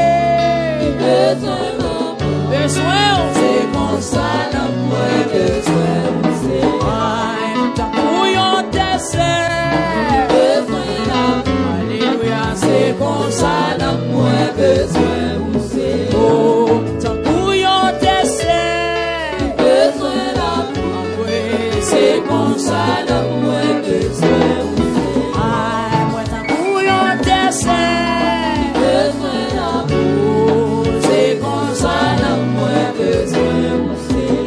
besoin maman. Besoin, c'est comme ça l'amour besoin vous fait. Tant couillon tercère, besoin l'amour. Alléluia, c'est comme ça l'amour besoin vous fait. Oh, tant couillon tercère, besoin l'amour. Oui, c'est comme ça l'amour besoin vous fait. Moi tant couillon tercère, besoin l'amour. C'est comme ça l'amour besoin vous fait.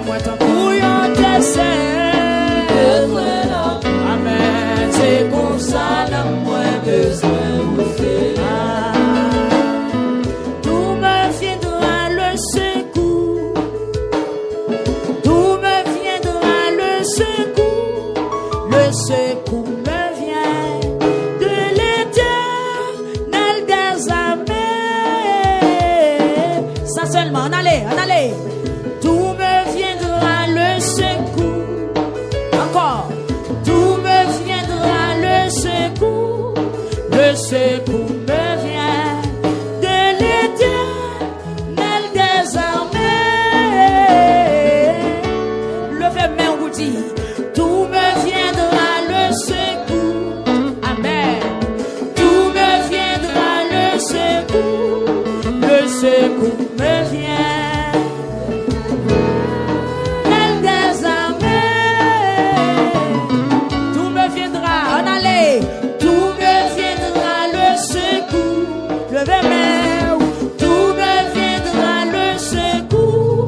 Moi tant couillon tercère, besoin l'amour. Amen. C'est comme ça l'amour besoin vous fait. D'où me viendra le secours? D'où me viendra le secours? Le secours me vient de l'Éternel des armées. Ça seulement, en allez. D'où me viendra le secours? Encore. D'où me viendra le secours? Le secours me vient de l'Éternel des armées. Levez main, on vous dit. D'où me viendra le secours? Amen. D'où me viendra le secours? Le secours me vient des armées. D'où me viendra, en allez. D'où me viendra le secours? Levez main. D'où me viendra le secours?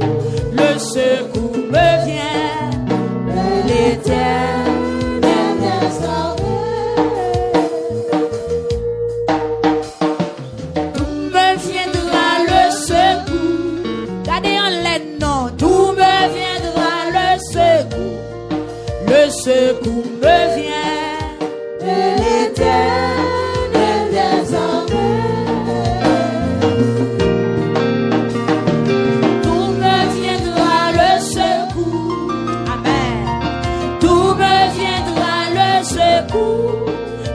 Le secours me vient de l'Éternel des armées. D'où me viendra le secours? secours me vient de l'Éternel des armées. Tout me viendra le secours. Amen. Tout me viendra le secours.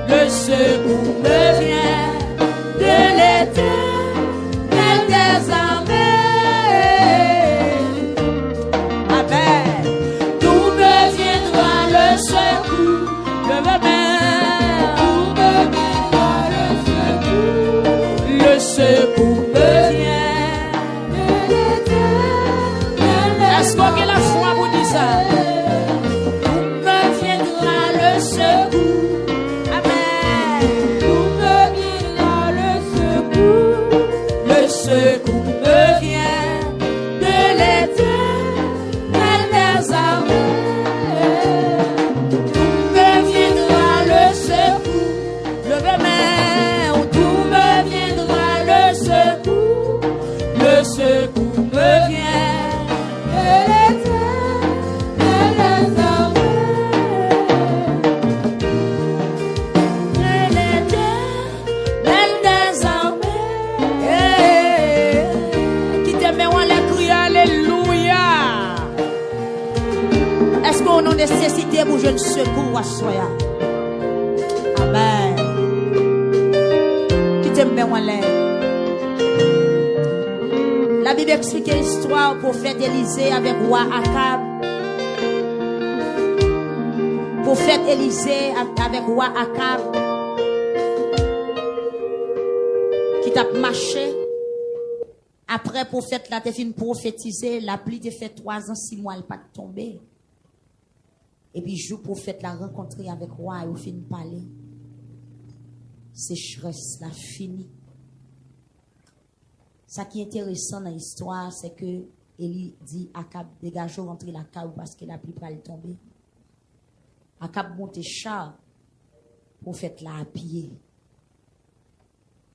Le secours me vient de l'Éternel des armées. Amen. Tout me viendra le secours. Le secours me vient de l'Éternel. Est-ce qu'on a la foi pour dire ça? Tout me viendra le secours. Amen. Tout me viendra le secours. Le secours me vient de l'Éternel des armées. Tout me viendra le secours. Levez main, tout me viendra le secours. Le secours me vient de l'Éternel des armées. De l'Éternel des armées. Qui te met en l'air, crie alléluia. Est-ce qu'on a nécessité pour jeune secours à soya? Amen. Qui te met en l'air? La Bible explique l'histoire du prophète Élisée avec roi Akab. Prophète Élisée avec roi Akab qui t'a marché. Après prophète là, t'es fini prophétiser, la pluie t'est fait 3 ans, 6 mois, elle pas tombé. Et puis jour prophète l'a rencontré avec roi et au fin parler. Sécheresse là fini. Ça qui est intéressant dans l'histoire, c'est que Élie dit Akab, dégagez, rentrer la cave parce que la pluie va tomber. Akab monte char, prophète l'a à pied.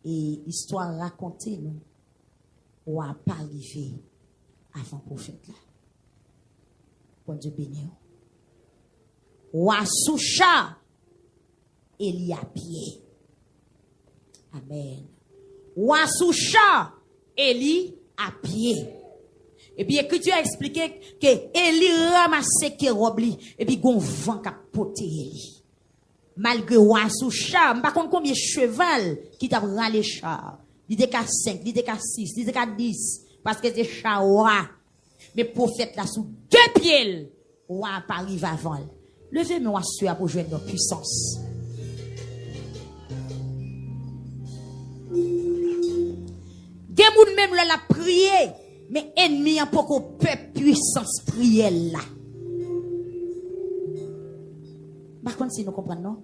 Et histoire racontée, nous, ou à pas arrivé avant prophète là. Bon Dieu béni. Ou à sous char, Élie à pied. Amen. Ou à sous char, Élie à pied. Et puis l'écriture a expliqué que Élie ramassait Kérobli et puis gon vent qui a porté Élie. Malgré roi sous char, par contre combien de cheval qui t'a râlé char. Il était qu'à 5, il était qu'à 6, il était qu'à 10 parce que c'est char roi. Mais prophète là sous 2 pieds, roi pas arrive avant. Levez-moi soeur pour joindre notre puissance. Gen moun même là la prier, mais ennemi en poko peuple puissance prière là. Par contre si nous comprenons non?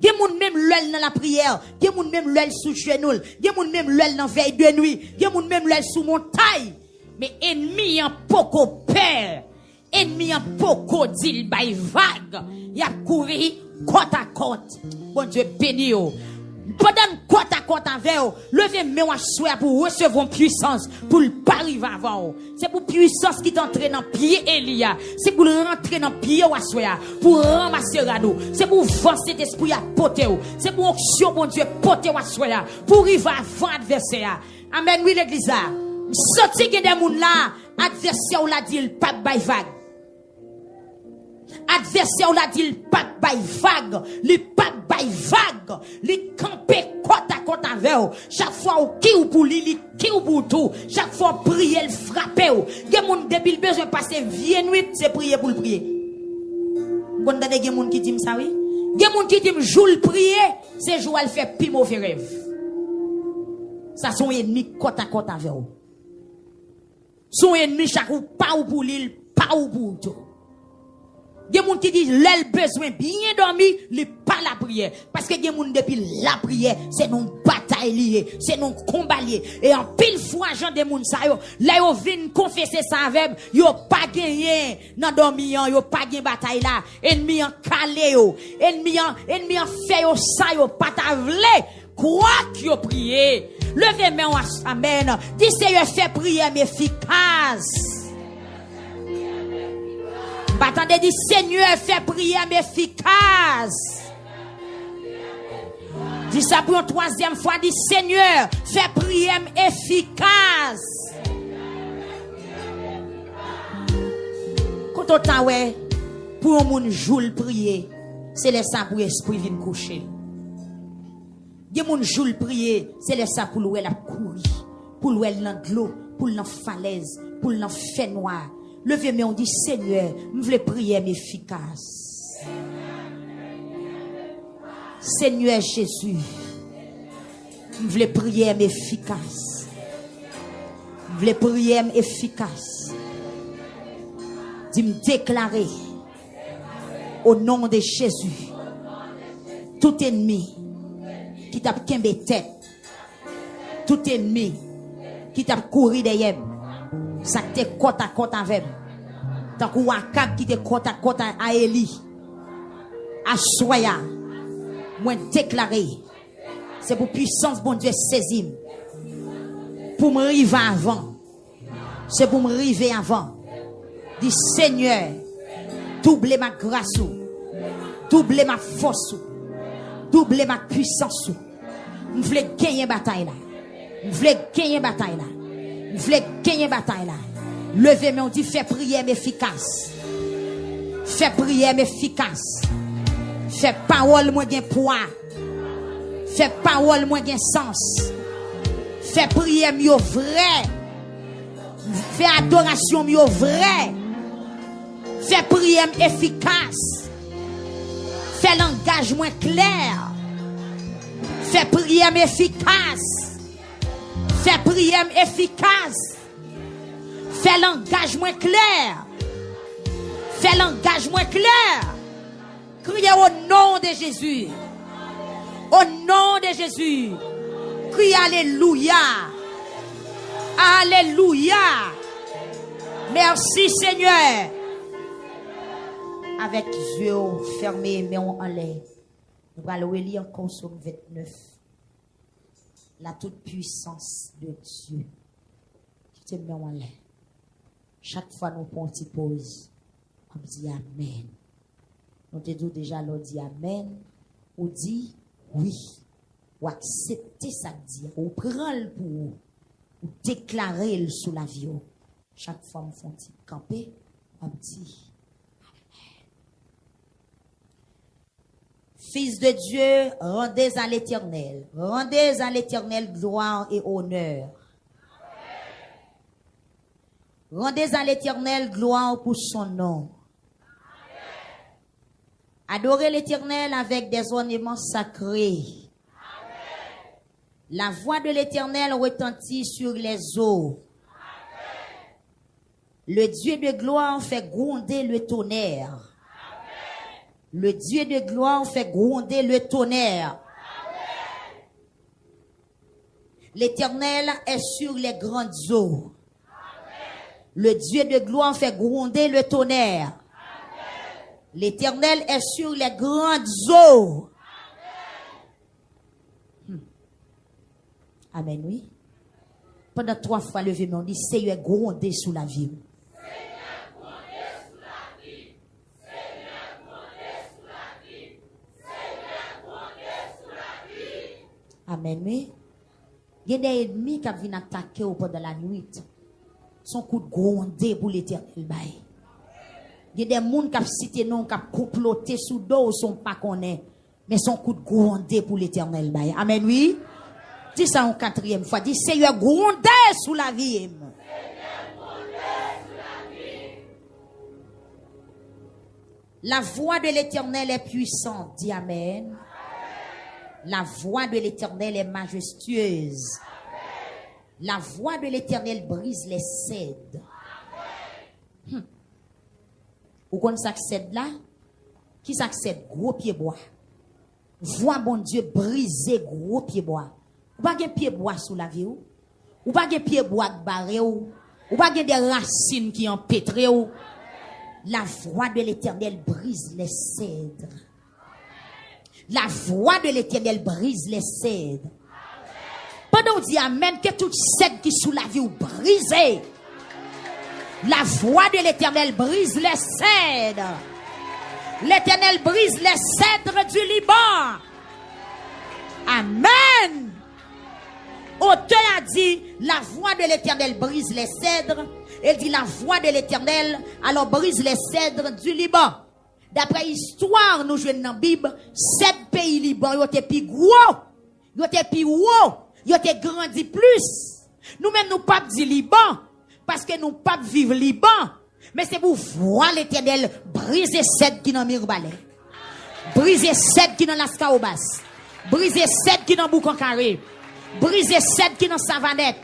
Gen moun même l'œil dans la prière, gen moun même l'œil sous genou, gen moun même l'œil dans veille de nuit, gen moun même l'œil sous montagne, mais ennemi en poko peur, ennemi en poko dit bay vague, y a courir côte à côte. Bon Dieu béni yo. Pendant côte à côte avec vous, levez moi souhait pour recevoir puissance, pour le pas arriver avant. C'est pour puissance qui t'entraîne dans pied Elia. C'est pour rentrer dans pied Wassoya, pour ramasser radeau. C'est pour vendre cet esprit à poter. C'est pour onction bon Dieu poter Wassoya, pour arriver avant adversaire. Amen, oui l'église là. Sorti que des moun là, adversaire ou l'a dit le pas by vague. Adversaire ou l'a dit le pas by vague, le pas by vague, le camper côte à côte avec vous. Chaque fois ou qui ou pour li qui ou pour tout, chaque fois prier le frapper ou. Gen moun depuis le besoin passer vie nuit, c'est prier pour le prier. Vous entendez gen moun qui dit ça oui? Gen moun qui dit jour le prier, c'est jour elle fait pi mauvais rêve. Ça son ennemi côte à côte avec vous. Son ennemi chaque ou pas ou pour l'île, pas ou pour tout. Gen moun qui dit l'el besoin bien dormi, li pas la prière parce que gen moun depuis la prière, c'est non bataille lié, c'est non combat lié et en pile fois gens de moun sa yo, là yo vinn confesser ça avec yo pas gagné dans dormi yo pas gagné bataille là, ennemi en calé yo, ennemi en fait yo ça yo pas ta vle, quoi que yo prier. Levez main amen. Dis Seigneur fait prière efficace. Attendez, dit Seigneur, fais prière efficace. Dis ça pour une troisième fois, dit Seigneur, fais prière efficace. Quand on t'a ouais, pour un monde jour prier, c'est les ça pour l'esprit vient coucher. Des moun jour prier, c'est les ça pour l'ouel la courir, pour l'ouel dans l'eau, pour dans falaise, pour dans fait noir. Levez-moi, on dit Seigneur, je veux prier efficace. Seigneur Jésus, je veux prier efficace. Je veux prier efficace. Dis-moi déclarer au nom de Jésus, tout ennemi qui t'a kembe tête, tout ennemi qui t'a couru derrière, ça te côte à côte avec, tant qu'on Akab qui te côte à Élie, à Soya, moi déclaré, c'est pour puissance bon Dieu saisie, pour me river avant, c'est pour me river avant. Dis Seigneur, double ma grâce, double ma force, double ma puissance. Je veux gagner bataille là. Je veux gagner bataille là. Je veux gagner bataille là. Levez-moi, on dit fais prière efficace. Fais prière efficace. Fais parole moins gain poids. Fais parole moins gain sens. Fais prière mieux vrai. Fais adoration mieux vrai. Fais prière efficace. Fais l'engagement clair. Fais prière efficace. Fais prière efficace. Fais l'engagement clair. Fais l'engagement clair. Criez au nom de Jésus. Au nom de Jésus. Criez Alléluia. Alléluia. Merci Seigneur. Avec yeux fermés, mais en l'air. Nous allons lire encore Psaume 29. La toute puissance de Dieu. Tu te mets en l'air. Chaque fois nous prenons une petite pause, on dit Amen. Nous te disons déjà, on dit Amen. On dit oui. Ou accepter ça dire. Ou prendre pour vous. Ou déclarer le sous la vie. Chaque fois nous font petit camper, on dit Fils de Dieu, rendez à l'Éternel. Rendez à l'Éternel gloire et honneur. Rendez à l'Éternel gloire pour son nom. Adorez l'Éternel avec des ornements sacrés. La voix de l'Éternel retentit sur les eaux. Le Dieu de gloire fait gronder le tonnerre. Le Dieu de gloire fait gronder le tonnerre. L'Éternel est sur les grandes eaux. Le Dieu de gloire fait gronder le tonnerre. L'Éternel est sur les grandes eaux. Amen, oui. Pendant 3 fois, levez-moi, on dit, Seigneur, gronder sous la vie. Amen, oui. Il y a des ennemis qui viennent attaquer au pendant la nuit. Son coup de gronder pour l'Éternel. Il y a des gens qui cité non, qui comploté sous dos, sont pas connaît. Mais son coup de gronder pour l'Éternel. Amen, oui. Dis ça en 4e fois. Dis, Seigneur, gronder sous la vie. La voix de l'Éternel est puissante. Dis Amen. La voix de l'Éternel est majestueuse. La voix de l'Éternel brise les cèdres. Vous connaissez ça cèdre là? Qui ça cèdre? Gros pied bois. Voix bon Dieu briser gros pied bois. Ou pas de pied bois sous la vie ou? Ou pas de pied bois barré ou? Ou pas des racines qui empêtrent ou? La voix de l'Éternel brise les cèdres. La voix de l'Éternel brise les cèdres. Pendant qu'on dit Amen, que toute cèdre qui sous la vie ou brisée. La voix de l'Éternel brise les cèdres. L'Éternel brise les cèdres du Liban. Amen. Auteur a dit, la voix de l'Éternel brise les cèdres. Elle dit, la voix de l'Éternel, alors brise les cèdres du Liban. D'après l'histoire, nous jouons dans la Bible, 7 pays Liban, ils étaient plus gros, ils étaient plus haut, ils étaient grandis plus. Nous-mêmes, nous pas dit Liban, parce que nous pas vivre Liban. Mais c'est pour voir l'Éternel briser 7 qui dans Mirbalais. Briser 7 qui dans Lascaobas. Briser 7 qui dans Boucancaré. Briser 7 qui dans Savannette.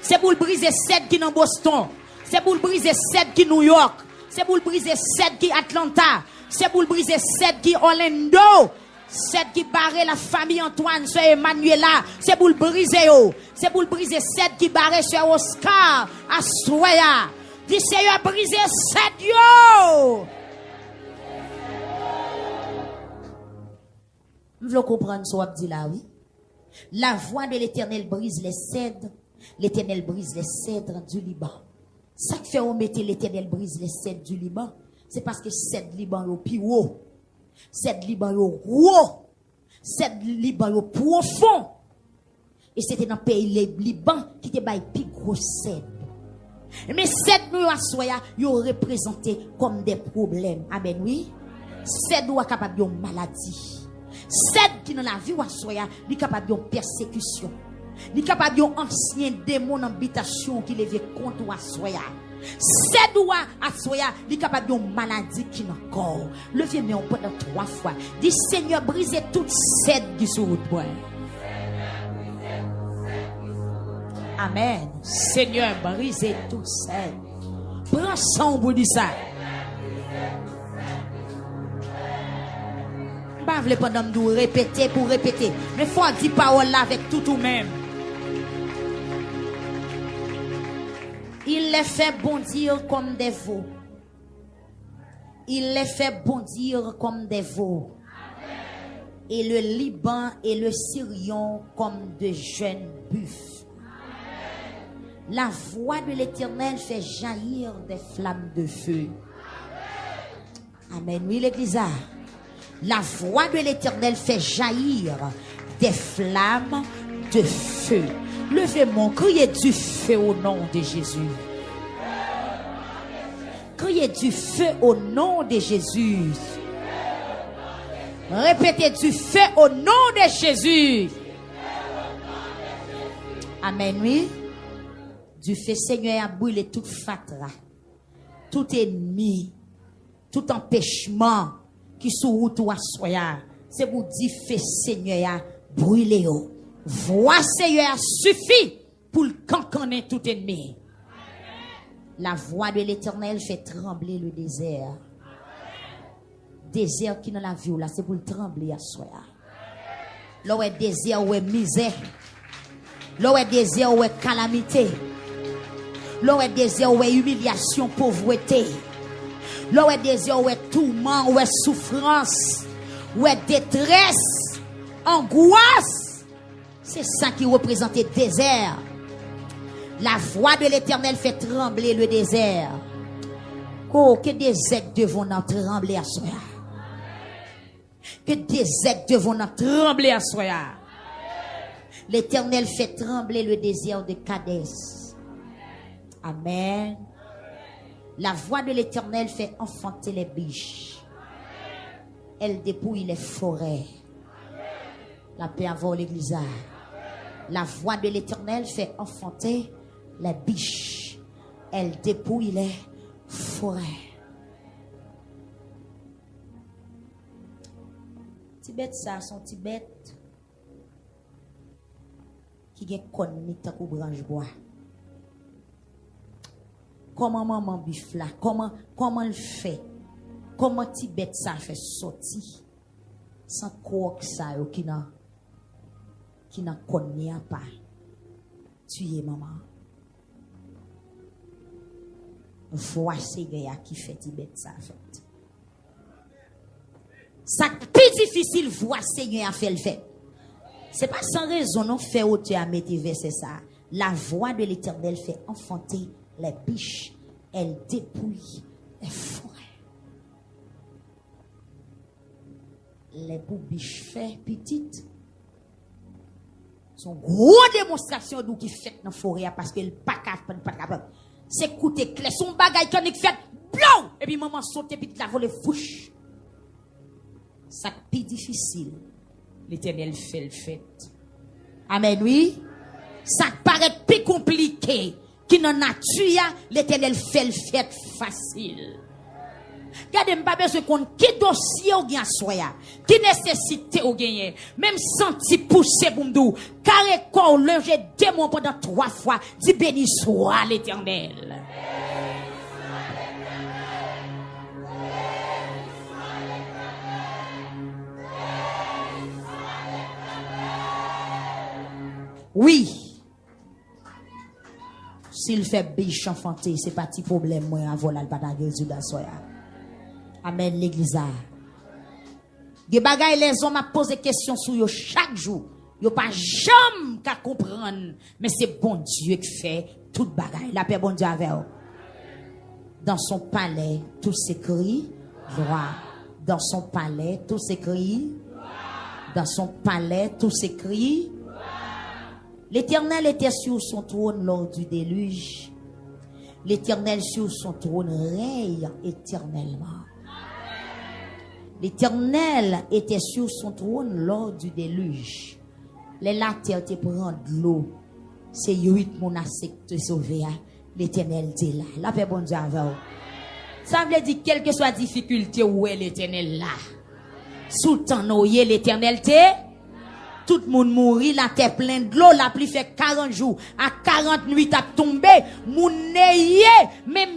C'est pour briser 7 qui dans Boston. C'est pour briser 7 qui New York. C'est pour briser 7 qui Atlanta. C'est pour briser 7 qui Orlando. 7 qui barre la famille Antoine, sur Emmanuela. C'est pour briser yo. C'est pour briser 7 qui barre sur Oscar, Assoya. Dis Seigneur, briser 7 yo. Vous voulez comprendre ce que dit là, oui? La voix de l'Éternel brise les cèdres. L'Éternel brise les cèdres du Liban. Ça qui fait on mette l'Éternel brise les cèdres du Liban, c'est parce que cèdres Liban yo plus haut. Cèdres Liban yo haut. Cèdres Liban yo profond. Et c'était dans le pays Liban qui te bail plus gros cèdres. Mais cèdres nous assoya yo représenté comme des problèmes. Amen oui. Cèdres ou capable de maladie. Cèdres qui dans la vie assoya, li capable de persécution. Li capable de ancien démon habitation qui levé contre assoya. C'est doigt à soya, li capable de maladie qui n'a corps. Levez mais on pendant 3 fois. Dis Seigneur brisez toute cèdre qui sur route bois. Amen. Seigneur brisez toute cèdre. Prends son pour dire ça. Pas vle pendant nous répéter pour répéter, mais faut dire parole là avec tout ou même. Il les fait bondir comme des veaux. Il les fait bondir comme des veaux. Et le Liban et le Syrion comme de jeunes buffles. La voix de l'Éternel fait jaillir des flammes de feu. Amen. Oui, l'Église. La voix de l'Éternel fait jaillir des flammes de feu. Levez mon criez du feu au nom de Jésus. Criez du feu au nom de Jésus. Répétez du feu au nom de Jésus. Amen, oui. Du feu, Seigneur, a brûlé toute fatra, tout ennemi, tout empêchement qui sous route ou assoya. C'est pour dire feu, Seigneur, brûlé. Voix Seigneur suffit pour le canconner tout ennemi. La voix de l'Éternel fait trembler le désert. Désert qui dans la vie là, c'est pour le trembler à soi. Là où est désert, où est misère. Là où est désert, où est calamité. Là où est désert, où est humiliation, pauvreté. Là où est désert, où est tourment, où est souffrance, où est détresse, angoisse. C'est ça qui représente le désert. La voix de l'Éternel fait trembler le désert. Oh, que des aigles devons nous trembler à soi. Que des aigles devons nous trembler à soi. L'Éternel fait trembler le désert de Kadès. Amen. La voix de l'Éternel fait enfanter les biches. Elle dépouille les forêts. La paix avant l'Église. La voix de l'Éternel fait enfanter les biches. Elle dépouille les forêts. Tibet, ça, son Tibet qui est connu tant que branche bois. Comment maman bif là? Comment le fait? Comment Tibet ça fait sortir sans quoi que ça qui n'a connu pas tuer maman. Voix Seigneur qui fait Tibet ça fait. Ça plus difficile voix Seigneur a fait le fait. C'est pas sans raison non fait autre à mettre verset ça. La voix de l'Éternel fait enfanter les biches elle dépouille les forêts. Les boubiches fait petites. Son gros démonstration d'où qui fait dans la forêt parce qu'elle pas capable. C'est coûter clé. Son bagage qui fait blanc. Et puis maman saute et puis la vole fouche. Ça plus difficile. L'Éternel fait le fait. Amen, oui. Ça paraît plus compliqué. Qui dans nature, l'Éternel fait le fait facile. Regardez, pas besoin qu'on qui dossier ou bien soya, qui nécessité ou gagner, même senti pousser pour nous, carré corps lenger démon pendant 3 fois, dit béni soit l'Éternel. Oui. S'il fait biche enfanté, c'est pas petit problème moi avant la bataille du soya. Amen l'église. Des bagailles les hommes a posé questions sur yo chaque jour. Yo pas jamais qu'à comprendre, mais c'est bon Dieu qui fait toute bagaille. La paix bon Dieu avec vous. Dans son palais, tout s'écrit droit. Dans son palais, tout s'écrit dans son palais, tout s'écrit. L'Éternel était sur son trône lors du déluge. L'Éternel sur son trône règne éternellement. L'Éternel était sur son trône lors du déluge. La terre te prend de l'eau. C'est 8 mon asek te sauver. L'Éternel dit là. La paix bon Dieu avec vous. Ça veut dire quelle que soit difficulté où est l'Éternel là. Sous le temps noyé l'Éternel te. Tout le monde mourit, la terre pleine de l'eau, la pluie fait 40 jours, à 40 nuits t'as tombé, moun neye, même